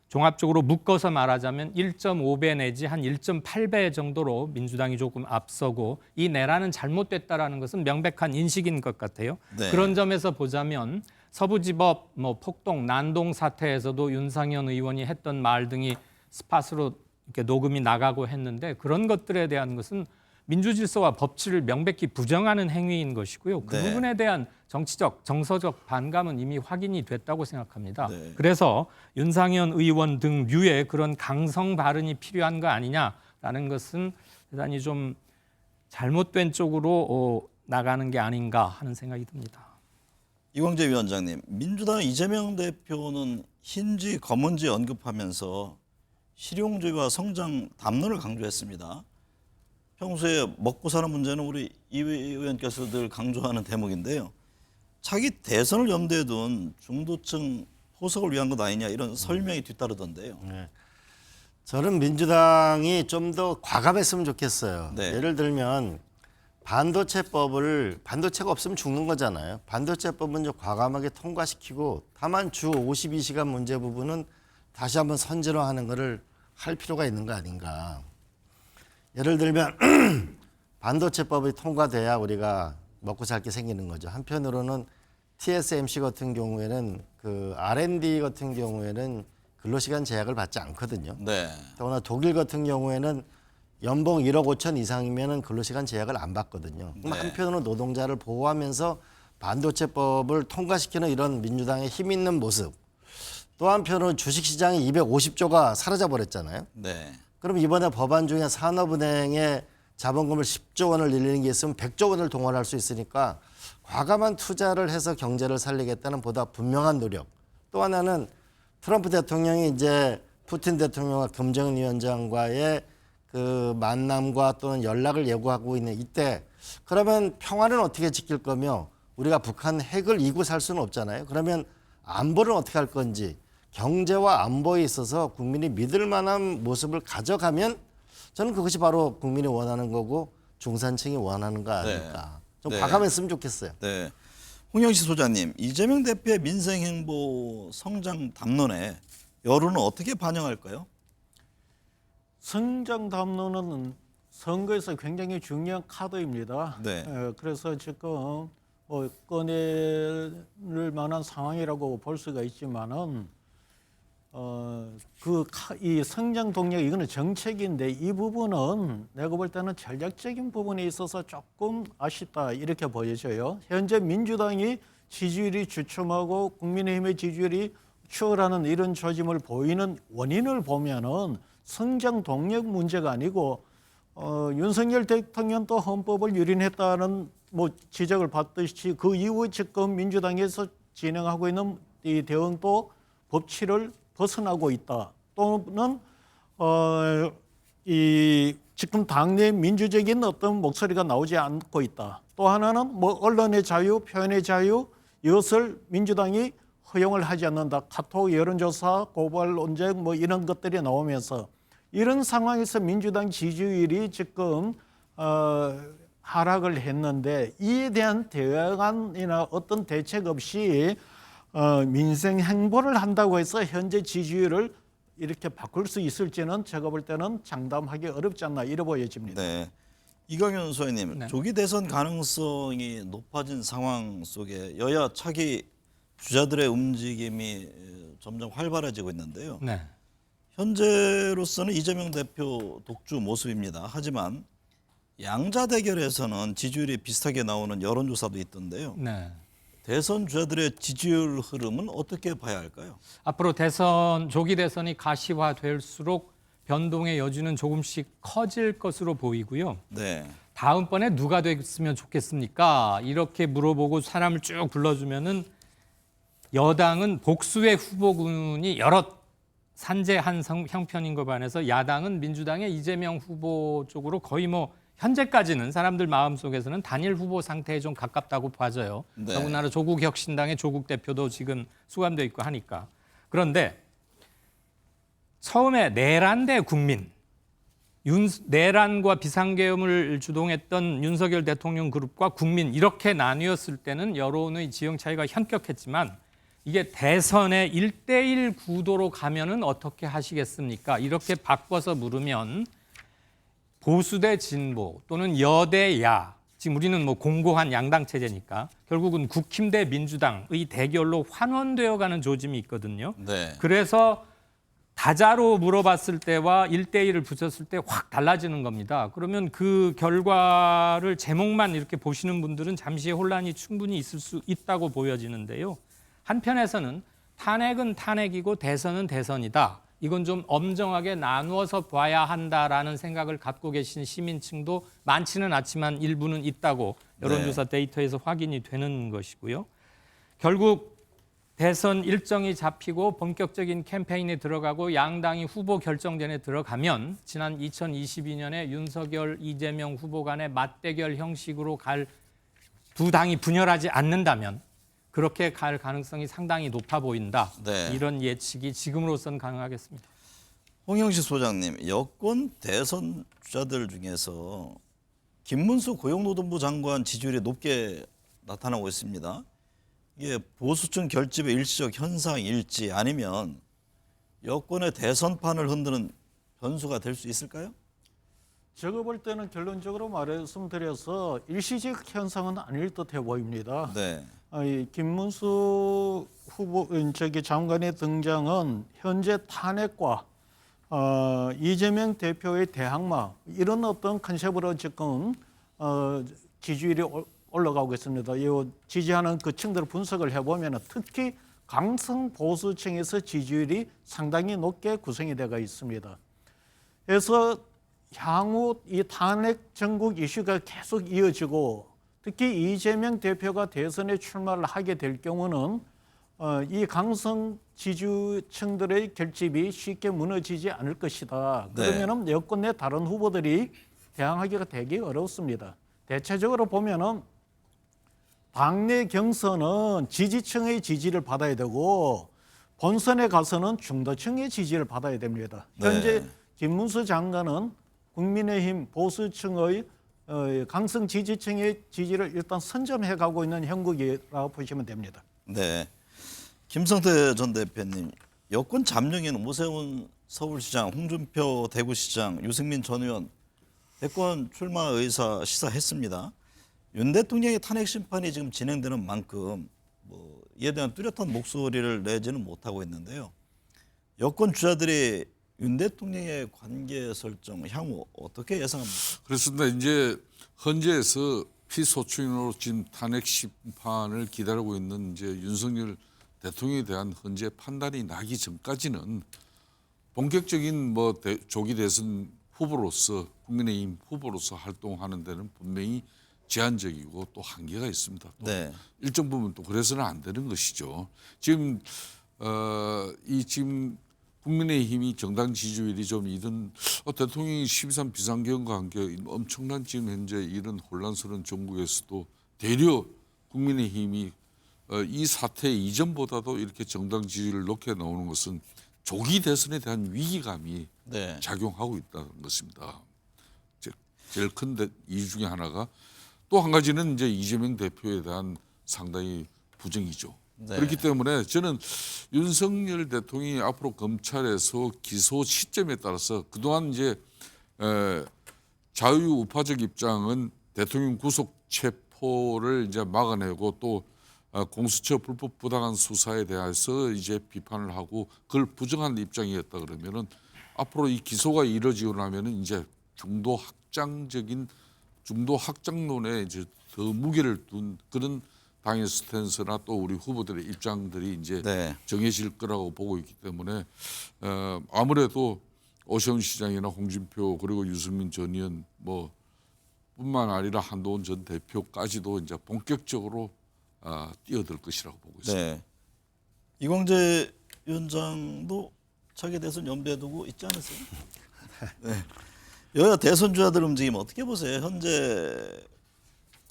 Speaker 6: 종합적으로 묶어서 말하자면 1.5배 내지 한 1.8배 정도로 민주당이 조금 앞서고 이 내란은 잘못됐다라는 것은 명백한 인식인 것 같아요.
Speaker 3: 네.
Speaker 6: 그런 점에서 보자면 서부지법 폭동 난동 사태에서도 윤상현 의원이 했던 말 등이 스팟으로 이렇게 녹음이 나가고 했는데 그런 것들에 대한 것은 민주질서와 법치를 명백히 부정하는 행위인 것이고요. 그
Speaker 3: 네.
Speaker 6: 부분에 대한 정치적, 정서적 반감은 이미 확인이 됐다고 생각합니다.
Speaker 3: 네.
Speaker 6: 그래서 윤상현 의원 등 류의 그런 강성 발언이 필요한 거 아니냐라는 것은 대단히 좀 잘못된 쪽으로 나가는 게 아닌가 하는 생각이 듭니다.
Speaker 3: 이광재 위원장님, 민주당 이재명 대표는 흰지 검은지 언급하면서 실용주의와 성장 담론을 강조했습니다. 평소에 먹고 사는 문제는 우리 이 의원께서 늘 강조하는 대목인데요. 자기 대선을 염두에 둔 중도층 포석을 위한 것 아니냐 이런 설명이 뒤따르던데요.
Speaker 5: 네. 저는 민주당이 좀 더 과감했으면 좋겠어요.
Speaker 3: 네.
Speaker 5: 예를 들면 반도체가 없으면 죽는 거잖아요. 반도체법은 좀 과감하게 통과시키고 다만 주 52시간 문제 부분은 다시 한번 선진화하는 것을 할 필요가 있는 거 아닌가. 예를 들면 반도체법이 통과돼야 우리가 먹고 살게 생기는 거죠. 한편으로는 TSMC 같은 경우에는 그 R&D 같은 경우에는 근로시간 제약을 받지 않거든요.
Speaker 3: 네.
Speaker 5: 더구나 독일 같은 경우에는 연봉 1억 5천 이상이면 근로시간 제약을 안 받거든요. 그럼
Speaker 3: 네.
Speaker 5: 한편으로는 노동자를 보호하면서 반도체법을 통과시키는 이런 민주당의 힘 있는 모습. 또 한편으로는 주식시장이 250조가 사라져버렸잖아요.
Speaker 3: 네.
Speaker 5: 그럼 이번에 법안 중에 산업은행에 자본금을 10조 원을 늘리는 게 있으면 100조 원을 동원할 수 있으니까 과감한 투자를 해서 경제를 살리겠다는 보다 분명한 노력. 또 하나는 트럼프 대통령이 이제 푸틴 대통령과 김정은 위원장과의 그 만남과 또는 연락을 예고하고 있는 이때 그러면 평화는 어떻게 지킬 거며 우리가 북한 핵을 이고 살 수는 없잖아요. 그러면 안보를 어떻게 할 건지 경제와 안보에 있어서 국민이 믿을 만한 모습을 가져가면 저는 그것이 바로 국민이 원하는 거고 중산층이 원하는 거 아닐까. 좀
Speaker 3: 네.
Speaker 5: 과감했으면 좋겠어요.
Speaker 3: 네. 홍영시 소장님, 이재명 대표의 민생행보 성장 담론에 여론은 어떻게 반영할까요?
Speaker 7: 성장 담론은 선거에서 굉장히 중요한 카드입니다.
Speaker 3: 네.
Speaker 7: 그래서 지금 뭐 꺼낼 만한 상황이라고 볼 수가 있지만은 이 성장 동력 이거는 정책인데 이 부분은 내가 볼 때는 전략적인 부분에 있어서 조금 아쉽다 이렇게 보여져요. 현재 민주당이 지지율이 주춤하고 국민의힘의 지지율이 추월하는 이런 조짐을 보이는 원인을 보면은 성장 동력 문제가 아니고 윤석열 대통령도 헌법을 유린했다는 뭐 지적을 받듯이 그 이후 지금 민주당에서 진행하고 있는 이 대응도 법치를 벗어나고 있다. 또는 이 지금 당내 민주적인 어떤 목소리가 나오지 않고 있다. 또 하나는 뭐 언론의 자유, 표현의 자유 이것을 민주당이 허용을 하지 않는다. 카톡 여론조사, 고발 논쟁 뭐 이런 것들이 나오면서 이런 상황에서 민주당 지지율이 지금 하락을 했는데 이에 대한 대안이나 어떤 대책 없이 민생 행보를 한다고 해서 현재 지지율을 이렇게 바꿀 수 있을지는 제가 볼 때는 장담하기 어렵지 않나 이래 보여집니다.
Speaker 3: 네. 이광현 소장님,
Speaker 6: 네.
Speaker 3: 조기 대선 가능성이 높아진 상황 속에 여야 차기 주자들의 움직임이 점점 활발해지고 있는데요.
Speaker 6: 네.
Speaker 3: 현재로서는 이재명 대표 독주 모습입니다. 하지만 양자 대결에서는 지지율이 비슷하게 나오는 여론조사도 있던데요.
Speaker 6: 네.
Speaker 3: 대선 주자들의 지지율 흐름은 어떻게 봐야 할까요?
Speaker 6: 앞으로 조기 대선이 가시화될수록 변동의 여지는 조금씩 커질 것으로 보이고요.
Speaker 3: 네.
Speaker 6: 다음번에 누가 됐으면 좋겠습니까? 이렇게 물어보고 사람을 쭉 불러주면은 여당은 복수의 후보군이 여럿 산재한 형편인 것 반해서 야당은 민주당의 이재명 후보 쪽으로 거의 뭐 현재까지는 사람들 마음속에서는 단일 후보 상태에 좀 가깝다고 봐져요.
Speaker 3: 네.
Speaker 6: 더군다나 조국 혁신당의 조국 대표도 지금 수감돼 있고 하니까. 그런데 처음에 내란 대 국민, 내란과 비상계엄을 주동했던 윤석열 대통령 그룹과 국민 이렇게 나뉘었을 때는 여론의 지형 차이가 현격했지만 이게 대선의 1대1 구도로 가면은 어떻게 하시겠습니까? 이렇게 바꿔서 물으면 보수 대 진보 또는 여대 야, 지금 우리는 뭐 공고한 양당 체제니까 결국은 국힘 대 민주당의 대결로 환원되어 가는 조짐이 있거든요.
Speaker 3: 네.
Speaker 6: 그래서 다자로 물어봤을 때와 1대1을 붙였을 때 확 달라지는 겁니다. 그러면 그 결과를 제목만 이렇게 보시는 분들은 잠시의 혼란이 충분히 있을 수 있다고 보여지는데요. 한편에서는 탄핵은 탄핵이고 대선은 대선이다. 이건 좀 엄정하게 나누어서 봐야 한다라는 생각을 갖고 계신 시민층도 많지는 않지만 일부는 있다고 여론조사 데이터에서 확인이 되는 것이고요. 결국 대선 일정이 잡히고 본격적인 캠페인에 들어가고 양당이 후보 결정전에 들어가면 지난 2022년에 윤석열, 이재명 후보 간의 맞대결 형식으로 갈 두 당이 분열하지 않는다면 그렇게 갈 가능성이 상당히 높아 보인다.
Speaker 3: 네.
Speaker 6: 이런 예측이 지금으로서는 가능하겠습니다.
Speaker 3: 홍영시 소장님, 여권 대선 주자들 중에서 김문수 고용노동부 장관 지지율이 높게 나타나고 있습니다. 이게 보수층 결집의 일시적 현상일지 아니면 여권의 대선판을 흔드는 변수가 될 수 있을까요?
Speaker 7: 제가 볼 때는 결론적으로 말씀드려서 일시적 현상은 아닐 듯해 보입니다.
Speaker 3: 네.
Speaker 7: 이 김문수 후보 장관의 등장은 현재 탄핵과 이재명 대표의 대항마 이런 어떤 컨셉으로 지금 지지율이 올라가고 있습니다. 이 지지하는 그 층들을 분석을 해보면 특히 강성 보수층에서 지지율이 상당히 높게 구성이 되어 있습니다. 그래서 향후 이 탄핵 전국 이슈가 계속 이어지고 특히 이재명 대표가 대선에 출마를 하게 될 경우는 이 강성 지지층들의 결집이 쉽게 무너지지 않을 것이다. 그러면은 여권 내 다른 후보들이 대항하기가 되게 어렵습니다. 대체적으로 보면은 당내 경선은 지지층의 지지를 받아야 되고 본선에 가서는 중도층의 지지를 받아야 됩니다. 현재 김문수 장관은 국민의힘 보수층의 강성 지지층의 지지를 일단 선점해 가고 있는 형국이라고 보시면 됩니다.
Speaker 3: 네. 김성태 전 대표님, 여권 잠룡에는 오세훈 서울시장, 홍준표 대구시장, 유승민 전 의원 대권 출마 의사 시사했습니다. 윤 대통령의 탄핵 심판이 지금 진행되는 만큼 뭐 이에 대한 뚜렷한 목소리를 내지는 못하고 있는데요. 여권 주자들이 윤 대통령의 관계 설정 향후 어떻게 예상합니까?
Speaker 4: 그렇습니다. 이제 헌재에서 피소추인으로 지금 탄핵 심판을 기다리고 있는 이제 윤석열 대통령에 대한 헌재 판단이 나기 전까지는 본격적인 뭐 조기 대선 후보로서 국민의힘 후보로서 활동하는 데는 분명히 제한적이고 또 한계가 있습니다. 또
Speaker 3: 네.
Speaker 4: 일정 부분 또 그래서는 안 되는 것이죠. 지금 지금 국민의힘이 정당 지지율이 좀 이런 대통령이 12.3 비상계엄과 함께 엄청난 지금 현재 이런 혼란스러운 정국에서도 되려 국민의힘이 이 사태 이전보다도 이렇게 정당 지지율을 높게 나오는 것은 조기 대선에 대한 위기감이
Speaker 3: 네.
Speaker 4: 작용하고 있다는 것입니다. 제일 큰 이유 중에 하나가 또 한 가지는 이제 이재명 대표에 대한 상당히 부정이죠.
Speaker 3: 네.
Speaker 4: 그렇기 때문에 저는 윤석열 대통령이 앞으로 검찰에서 기소 시점에 따라서 그동안 이제 자유우파적 입장은 대통령 구속 체포를 이제 막아내고 또 공수처 불법 부당한 수사에 대해서 이제 비판을 하고 그걸 부정한 입장이었다 그러면은 앞으로 이 기소가 이루어지고 나면은 이제 중도 확장론에 이제 더 무게를 둔 그런 당의 스탠스나 또 우리 후보들의 입장들이 이제
Speaker 3: 네.
Speaker 4: 정해질 거라고 보고 있기 때문에 아무래도 오세훈 시장이나 홍준표 그리고 유승민 전 의원 뭐 뿐만 아니라 한동훈 전 대표까지도 이제 본격적으로 뛰어들 것이라고 보고 있습니다.
Speaker 3: 네. 이광재 위원장도 차기 대선 염두에 두고 있지 않으세요? 네. 여야 대선 주자들 움직임 어떻게 보세요? 현재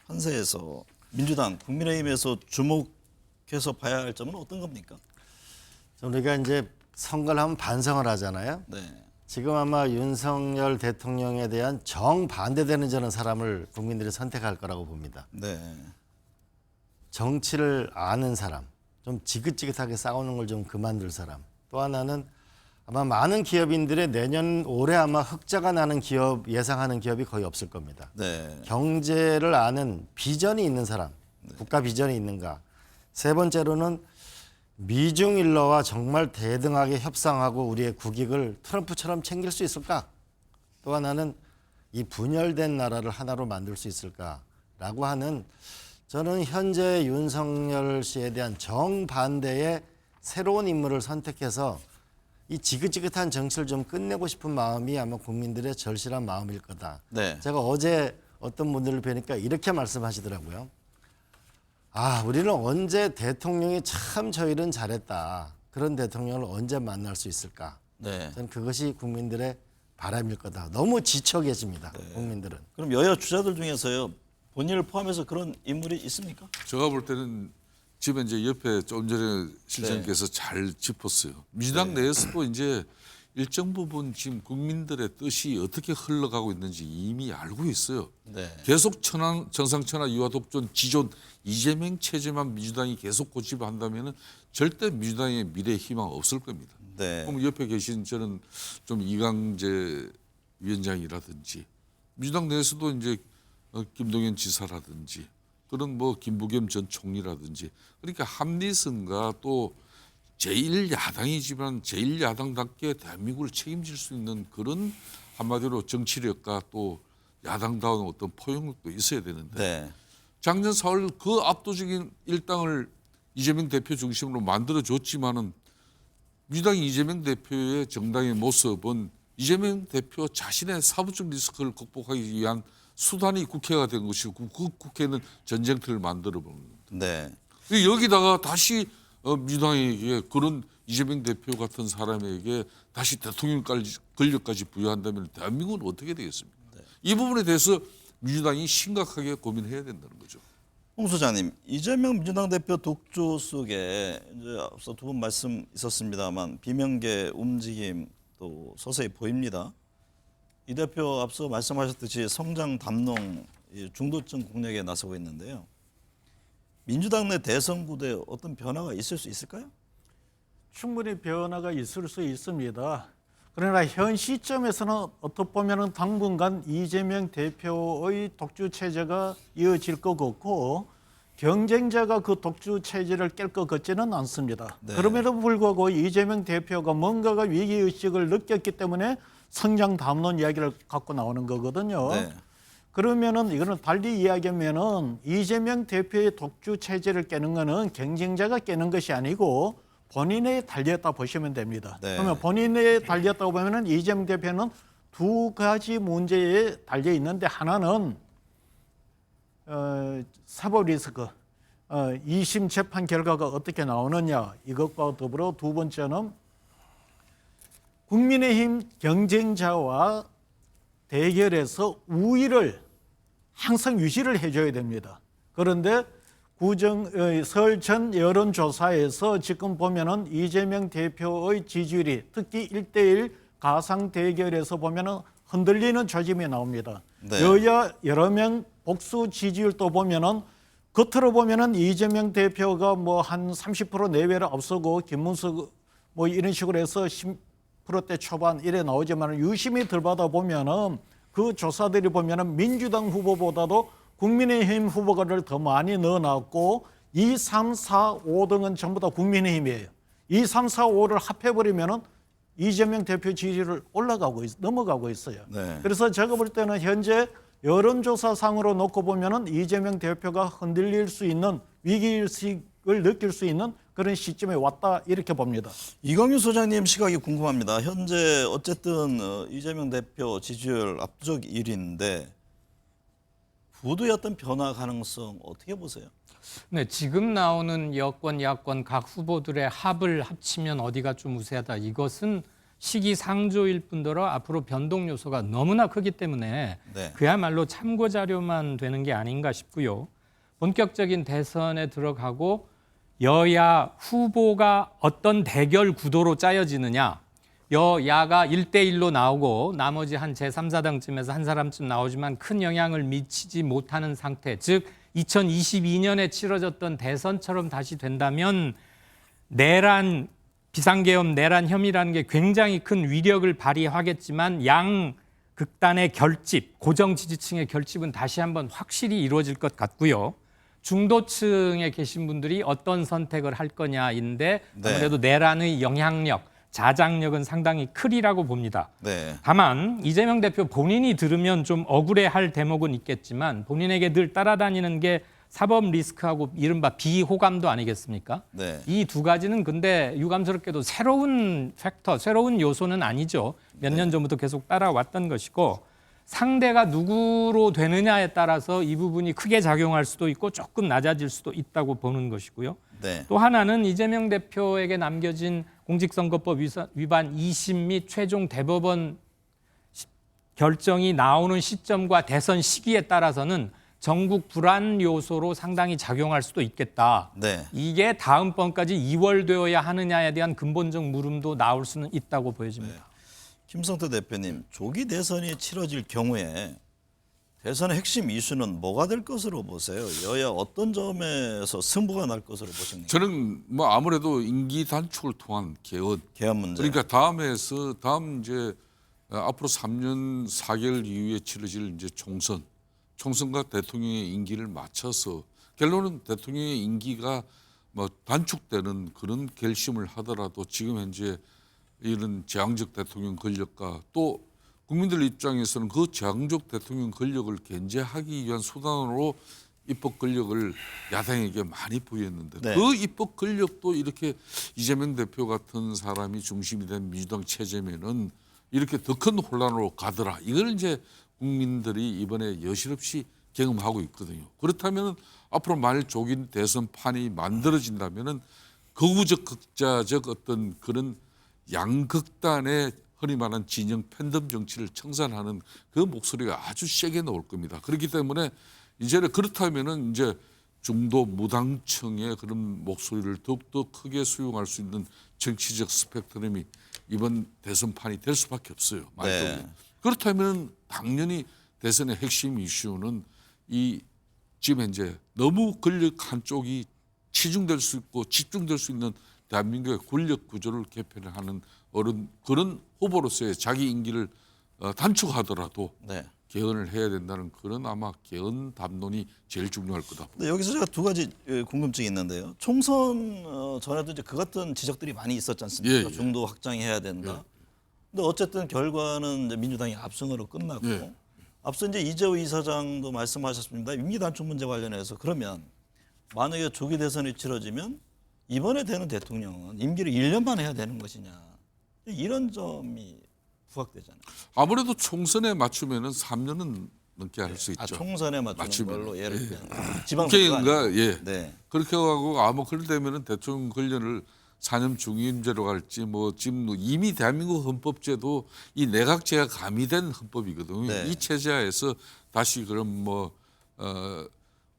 Speaker 3: 판세에서 민주당, 국민의힘에서 주목해서 봐야 할 점은 어떤 겁니까?
Speaker 5: 우리가 이제 선거를 하면 반성을 하잖아요.
Speaker 3: 네.
Speaker 5: 지금 아마 윤석열 대통령에 대한 정반대되는 저는 사람을 국민들이 선택할 거라고 봅니다.
Speaker 3: 네.
Speaker 5: 정치를 아는 사람, 좀 지긋지긋하게 싸우는 걸 좀 그만둘 사람. 또 하나는 아마 많은 기업인들의 내년 올해 아마 흑자가 나는 기업 예상하는 기업이 거의 없을 겁니다.
Speaker 3: 네.
Speaker 5: 경제를 아는 비전이 있는 사람, 국가 비전이 있는가. 세 번째로는 미중 일러와 정말 대등하게 협상하고 우리의 국익을 트럼프처럼 챙길 수 있을까? 또 하나는 이 분열된 나라를 하나로 만들 수 있을까라고 하는 저는 현재 윤석열 씨에 대한 정반대의 새로운 인물을 선택해서 이 지긋지긋한 정치를 좀 끝내고 싶은 마음이 아마 국민들의 절실한 마음일 거다.
Speaker 3: 네.
Speaker 5: 제가 어제 어떤 분들을 뵈니까 이렇게 말씀하시더라고요. 우리는 언제 대통령이 참 저희는 잘했다. 그런 대통령을 언제 만날 수 있을까?
Speaker 3: 네.
Speaker 5: 저는 그것이 국민들의 바람일 거다. 너무 지쳐 계십니다. 국민들은.
Speaker 3: 그럼 여야 주자들 중에서요 본인을 포함해서 그런 인물이 있습니까?
Speaker 4: 제가 볼 때는 지금 이제 옆에 좀 전에 실장께서 잘 짚었어요. 민주당 내에서도 이제 일정 부분 지금 국민들의 뜻이 어떻게 흘러가고 있는지 이미 알고 있어요.
Speaker 3: 네.
Speaker 4: 계속 정상천하 유화독존 지존 이재명 체제만 민주당이 계속 고집한다면은 절대 민주당의 미래 희망 없을 겁니다.
Speaker 3: 네.
Speaker 4: 그럼 옆에 계신 저는 좀 이광재 위원장이라든지 민주당 내에서도 이제 김동연 지사라든지 그런 뭐 김부겸 전 총리라든지 그러니까 합리성과 또 제1야당이지만 제1야당답게 대한민국을 책임질 수 있는 그런 한마디로 정치력과 또 야당다운 어떤 포용력도 있어야 되는데
Speaker 3: 네.
Speaker 4: 작년 4월 그 압도적인 일당을 이재명 대표 중심으로 만들어줬지만은 민주당 이재명 대표의 정당의 모습은 이재명 대표 자신의 사부적 리스크를 극복하기 위한 수단이 국회가 된 것이고 그 국회는 전쟁터를 만들어버린 겁니다.
Speaker 3: 네.
Speaker 4: 여기다가 다시 민주당에게 그런 이재명 대표 같은 사람에게 다시 대통령 권력까지 부여한다면 대한민국은 어떻게 되겠습니까? 이 부분에 대해서 민주당이 심각하게 고민해야 된다는 거죠.
Speaker 3: 홍 소장님, 이재명 민주당 대표 독주 속에 이제 앞서 두 분 말씀 있었습니다만 비명계 움직임 또 서서히 보입니다. 이 대표 앞서 말씀하셨듯이 성장 담론 중도층 공략에 나서고 있는데요. 민주당 내 대선 구도에 어떤 변화가 있을 수 있을까요?
Speaker 7: 충분히 변화가 있을 수 있습니다. 그러나 현 시점에서는 어떻게 보면 당분간 이재명 대표의 독주 체제가 이어질 것 같고 경쟁자가 그 독주 체제를 깰 것 같지는 않습니다.
Speaker 3: 네.
Speaker 7: 그럼에도 불구하고 이재명 대표가 뭔가가 위기의식을 느꼈기 때문에 성장 담론 이야기를 갖고 나오는 거거든요.
Speaker 3: 네.
Speaker 7: 그러면은 이거는 달리 이야기하면은 이재명 대표의 독주 체제를 깨는 거는 경쟁자가 깨는 것이 아니고 본인에 달렸다 보시면 됩니다.
Speaker 3: 네.
Speaker 7: 그러면 본인에 달렸다고 보면은 이재명 대표는 두 가지 문제에 달려 있는데 하나는 사법 리스크, 2심 재판 결과가 어떻게 나오느냐 이것과 더불어 두 번째는 국민의힘 경쟁자와 대결해서 우위를 항상 유지를 해줘야 됩니다. 그런데 서울 전 여론조사에서 지금 보면은 이재명 대표의 지지율이 특히 1대1 가상 대결에서 보면은 흔들리는 조짐이 나옵니다.
Speaker 3: 네.
Speaker 7: 여야 여러 명 복수 지지율도 보면은 겉으로 보면은 이재명 대표가 뭐 한 30% 내외를 앞서고 김문수 뭐 이런 식으로 해서 10%대 초반 이래 나오지만 유심히 들여다 보면은 그 조사들이 보면은 민주당 후보보다도 국민의힘 후보를 더 많이 넣어놨고 2, 3, 4, 5등은 전부 다 국민의힘이에요. 2, 3, 4, 5를 합해버리면은 이재명 대표 지지율을 넘어가고 있어요.
Speaker 3: 네.
Speaker 7: 그래서 제가 볼 때는 현재 여론조사상으로 놓고 보면은 이재명 대표가 흔들릴 수 있는 위기의식을 느낄 수 있는 그런 시점에 왔다 이렇게 봅니다.
Speaker 3: 이광유 소장님 시각이 궁금합니다. 현재 어쨌든 이재명 대표 지지율 압도적 1위인데 부도의 어떤 변화 가능성 어떻게 보세요?
Speaker 6: 네, 지금 나오는 여권, 야권 각 후보들의 합을 합치면 어디가 좀 우세하다. 이것은 시기상조일 뿐더러 앞으로 변동 요소가 너무나 크기 때문에
Speaker 3: 네.
Speaker 6: 그야말로 참고 자료만 되는 게 아닌가 싶고요. 본격적인 대선에 들어가고 여야 후보가 어떤 대결 구도로 짜여지느냐. 여야가 1대1로 나오고 나머지 한 제3, 4당쯤에서 한 사람쯤 나오지만 큰 영향을 미치지 못하는 상태. 즉 2022년에 치러졌던 대선처럼 다시 된다면 내란 비상계엄 내란 혐의라는 게 굉장히 큰 위력을 발휘하겠지만 양 극단의 결집, 고정 지지층의 결집은 다시 한번 확실히 이루어질 것 같고요. 중도층에 계신 분들이 어떤 선택을 할 거냐인데 아무래도 내란의 영향력, 자장력은 상당히 크리라고 봅니다.
Speaker 3: 네.
Speaker 6: 다만 이재명 대표 본인이 들으면 좀 억울해할 대목은 있겠지만 본인에게 늘 따라다니는 게 사법 리스크하고 이른바 비호감도 아니겠습니까?
Speaker 3: 네.
Speaker 6: 이 두 가지는 근데 유감스럽게도 새로운 팩터, 새로운 요소는 아니죠. 몇 년 전부터 계속 따라왔던 것이고 상대가 누구로 되느냐에 따라서 이 부분이 크게 작용할 수도 있고 조금 낮아질 수도 있다고 보는 것이고요.
Speaker 3: 네.
Speaker 6: 또 하나는 이재명 대표에게 남겨진 공직선거법 위반 2심 및 최종 대법원 결정이 나오는 시점과 대선 시기에 따라서는 전국 불안 요소로 상당히 작용할 수도 있겠다.
Speaker 3: 네.
Speaker 6: 이게 다음번까지 2월 되어야 하느냐에 대한 근본적 물음도 나올 수는 있다고 보여집니다.
Speaker 3: 김성태 대표님, 조기 대선이 치러질 경우에 대선의 핵심 이슈는 뭐가 될 것으로 보세요? 여야 어떤 점에서 승부가 날 것으로 보십니까?
Speaker 4: 저는 뭐 아무래도 임기 단축을 통한 개헌.
Speaker 3: 개헌 문제.
Speaker 4: 그러니까 다음 이제 앞으로 3년 4개월 이후에 치러질 이제 총선과 대통령의 임기를 맞춰서 결론은 대통령의 임기가 뭐 단축되는 그런 결심을 하더라도 지금 현재 이런 제왕적 대통령 권력과 또 국민들 입장에서는 그 제왕적 대통령 권력을 견제하기 위한 수단으로 입법 권력을 야당에게 많이 부여했는데
Speaker 3: 네.
Speaker 4: 그 입법 권력도 이렇게 이재명 대표 같은 사람이 중심이 된 민주당 체제면은 이렇게 더 큰 혼란으로 가더라. 이걸 이제 국민들이 이번에 여실없이 경험하고 있거든요. 그렇다면 앞으로 만일 조기 대선판이 만들어진다면은 거구적 극자적 어떤 그런 양극단의 흔히 말하는 진영 팬덤 정치를 청산하는 그 목소리가 아주 세게 나올 겁니다. 그렇기 때문에 이제는 그렇다면은 이제 중도 무당층의 그런 목소리를 더욱더 크게 수용할 수 있는 정치적 스펙트럼이 이번 대선판이 될 수밖에 없어요.
Speaker 3: 네.
Speaker 4: 그렇다면 당연히 대선의 핵심 이슈는 이 지금 현재 너무 권력 한쪽이 치중될 수 있고 집중될 수 있는 대한민국의 권력 구조를 개편하는 그런 후보로서의 자기 임기를 단축하더라도
Speaker 3: 네.
Speaker 4: 개헌을 해야 된다는 그런 아마 개헌 담론이 제일 중요할 거다.
Speaker 3: 근데 여기서 제가 두 가지 궁금증이 있는데요. 총선 전에도 이제 그 같은 지적들이 많이 있었지 않습니까?
Speaker 4: 예, 예.
Speaker 3: 중도 확장해야 된다. 근데 어쨌든 결과는 이제 민주당이 압승으로 끝났고
Speaker 4: 예.
Speaker 3: 앞서 이제 이재호 이사장도 말씀하셨습니다. 임기 단축 문제 관련해서 그러면 만약에 조기 대선이 치러지면 이번에 되는 대통령은 임기를 1년만 해야 되는 것이냐 이런 점이 부각되잖아요.
Speaker 4: 아무래도 총선에 맞추면은 3년은 넘게 할 수 있죠.
Speaker 3: 총선에 맞추는
Speaker 4: 맞추면.
Speaker 3: 걸로 예를
Speaker 4: 예.
Speaker 3: 들면 지방선거가
Speaker 4: 국회의원과 예.
Speaker 3: 네.
Speaker 4: 그렇게 하고 아마 그럴 때면은 대통령 권력을 산염 중임제로 갈지 뭐 지금 이미 대한민국 헌법제도 이 내각제가 가미된 헌법이거든요.
Speaker 3: 네.
Speaker 4: 이 체제하에서 다시 그럼 뭐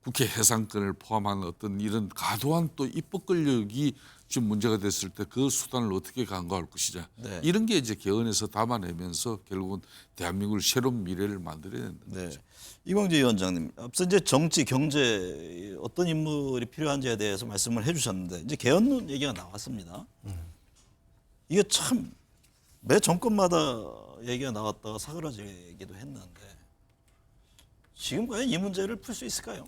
Speaker 4: 국회 해상권을 포함한 어떤 이런 과도한 또 입법 권력이 지금 문제가 됐을 때 그 수단을 어떻게 강구할 것이냐.
Speaker 3: 네.
Speaker 4: 이런 게 이제 개헌에서 담아내면서 결국은 대한민국을 새로운 미래를 만들어야 된다.
Speaker 3: 네. 이광재 위원장님, 앞서 이제 정치, 경제 어떤 인물이 필요한지에 대해서 말씀을 해주셨는데 이제 개헌 얘기가 나왔습니다. 이게 참 매 정권마다 얘기가 나왔다가 사그라지기도 했는데 지금 과연 이 문제를 풀 수 있을까요?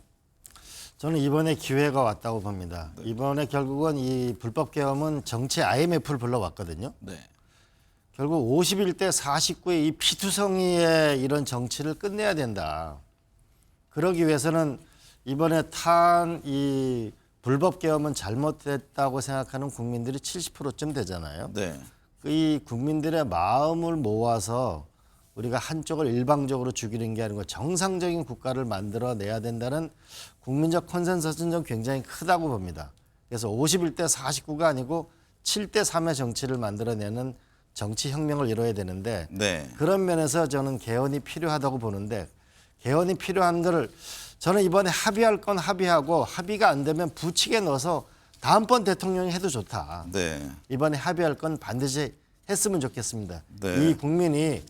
Speaker 5: 저는 이번에 기회가 왔다고 봅니다. 이번에 결국은 이 불법 계엄은 정치 IMF를 불러왔거든요.
Speaker 3: 네.
Speaker 5: 결국 51대 49의 이 피투성이의 이런 정치를 끝내야 된다. 그러기 위해서는 이번에 탄 이 불법 계엄은 잘못됐다고 생각하는 국민들이 70%쯤 되잖아요.
Speaker 3: 네.
Speaker 5: 이 국민들의 마음을 모아서 우리가 한쪽을 일방적으로 죽이는 게 아니고 정상적인 국가를 만들어내야 된다는 국민적 컨센서스는 좀 굉장히 크다고 봅니다. 그래서 51대 49가 아니고 7대 3의 정치를 만들어내는 정치혁명을 이뤄야 되는데
Speaker 3: 네.
Speaker 5: 그런 면에서 저는 개헌이 필요하다고 보는데 개헌이 필요한 거를 저는 이번에 합의할 건 합의하고 합의가 안 되면 부칙에 넣어서 다음번 대통령이 해도 좋다.
Speaker 3: 네.
Speaker 5: 이번에 합의할 건 반드시 했으면 좋겠습니다.
Speaker 3: 네.
Speaker 5: 이 국민이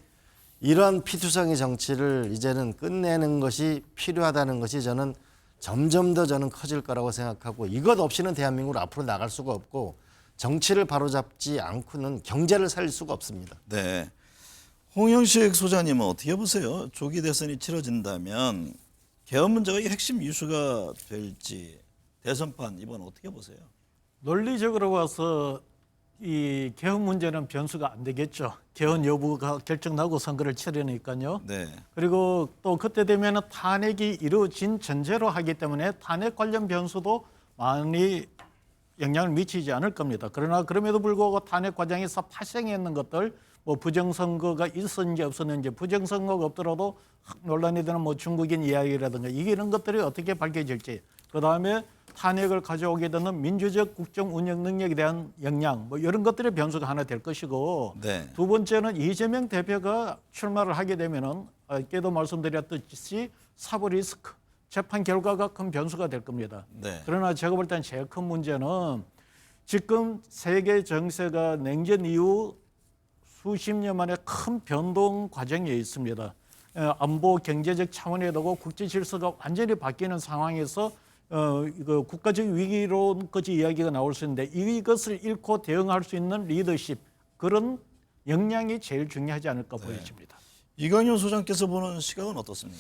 Speaker 5: 이런 피투성이 정치를 이제는 끝내는 것이 필요하다는 것이 저는 점점 더 저는 커질 거라고 생각하고 이것 없이는 대한민국을 앞으로 나갈 수가 없고 정치를 바로잡지 않고는 경제를 살릴 수가 없습니다.
Speaker 3: 네. 홍영식 소장님은 어떻게 보세요? 조기 대선이 치러진다면 개헌 문제가 이 핵심 이슈가 될지 대선판 이번 어떻게 보세요?
Speaker 7: 논리적으로 봐서 이 개헌 문제는 변수가 안 되겠죠. 개헌 여부가 결정나고 선거를 치르니까요.
Speaker 3: 네.
Speaker 7: 그리고 또 그때 되면 탄핵이 이루어진 전제로 하기 때문에 탄핵 관련 변수도 많이 영향을 미치지 않을 겁니다. 그러나 그럼에도 불구하고 탄핵 과정에서 발생했는 것들, 뭐 부정선거가 있었는지 없었는지, 부정선거가 없더라도 논란이 되는 뭐 중국인 이야기라든가 이런 것들이 어떻게 밝혀질지, 그 다음에 탄핵을 가져오게 되는 민주적 국정 운영 능력에 대한 영향, 뭐 이런 것들의 변수가 하나 될 것이고,
Speaker 3: 네.
Speaker 7: 두 번째는 이재명 대표가 출마를 하게 되면은 아까도 말씀드렸듯이 사법 리스크, 재판 결과가 큰 변수가 될 겁니다.
Speaker 3: 네.
Speaker 7: 그러나 제가 볼 때는 제일 큰 문제는 지금 세계 정세가 냉전 이후 수십 년 만에 큰 변동 과정에 있습니다. 안보 경제적 차원에도 국제 질서가 완전히 바뀌는 상황에서 이거 국가적 위기로까지 이야기가 나올 수 있는데 이것을 잃고 대응할 수 있는 리더십 그런 역량이 제일 중요하지 않을까 보여집니다.
Speaker 3: 이광현 소장께서 보는 시각은 어떻습니까?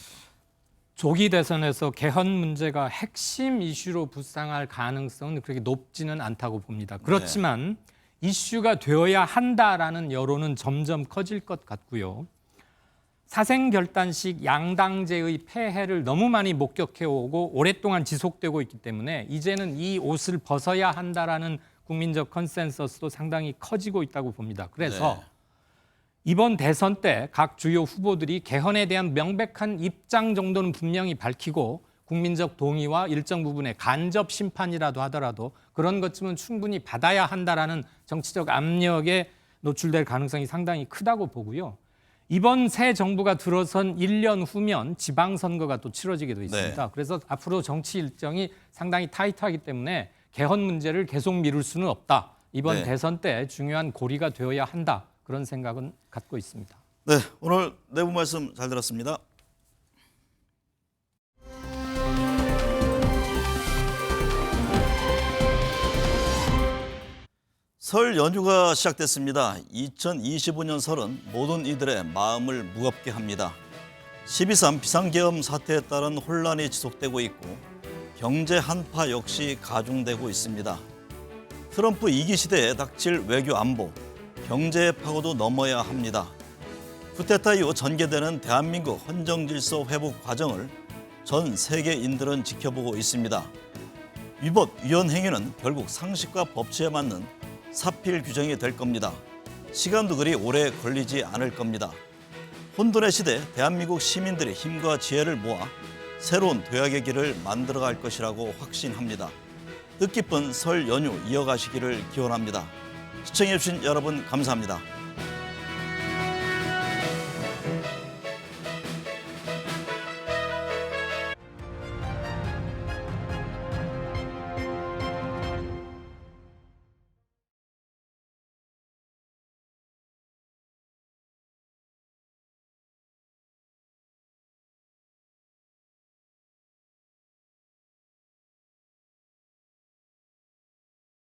Speaker 6: 조기 대선에서 개헌 문제가 핵심 이슈로 부상할 가능성은 그렇게 높지는 않다고 봅니다. 그렇지만 이슈가 되어야 한다라는 여론은 점점 커질 것 같고요. 사생결단식 양당제의 폐해를 너무 많이 목격해오고 오랫동안 지속되고 있기 때문에 이제는 이 옷을 벗어야 한다라는 국민적 컨센서스도 상당히 커지고 있다고 봅니다. 그래서 이번 대선 때 각 주요 후보들이 개헌에 대한 명백한 입장 정도는 분명히 밝히고 국민적 동의와 일정 부분의 간접 심판이라도 하더라도 그런 것쯤은 충분히 받아야 한다라는 정치적 압력에 노출될 가능성이 상당히 크다고 보고요. 이번 새 정부가 들어선 1년 후면 지방선거가 또 치러지게 돼 있습니다.
Speaker 3: 네.
Speaker 6: 그래서 앞으로 정치 일정이 상당히 타이트하기 때문에 개헌 문제를 계속 미룰 수는 없다. 이번
Speaker 3: 네.
Speaker 6: 대선 때 중요한 고리가 되어야 한다. 그런 생각은 갖고 있습니다.
Speaker 3: 네, 오늘 내부 말씀 잘 들었습니다. 설 연휴가 시작됐습니다. 2025년 설은 모든 이들의 마음을 무겁게 합니다. 12.3 비상계엄 사태에 따른 혼란이 지속되고 있고 경제 한파 역시 가중되고 있습니다. 트럼프 2기 시대에 닥칠 외교 안보, 경제의 파고도 넘어야 합니다. 쿠데타 이후 전개되는 대한민국 헌정질서 회복 과정을 전 세계인들은 지켜보고 있습니다. 위법, 위헌 행위는 결국 상식과 법치에 맞는 사필 규정이 될 겁니다. 시간도 그리 오래 걸리지 않을 겁니다. 혼돈의 시대 대한민국 시민들의 힘과 지혜를 모아 새로운 도약의 길을 만들어갈 것이라고 확신합니다. 뜻깊은 설 연휴 이어가시기를 기원합니다. 시청해주신 여러분 감사합니다.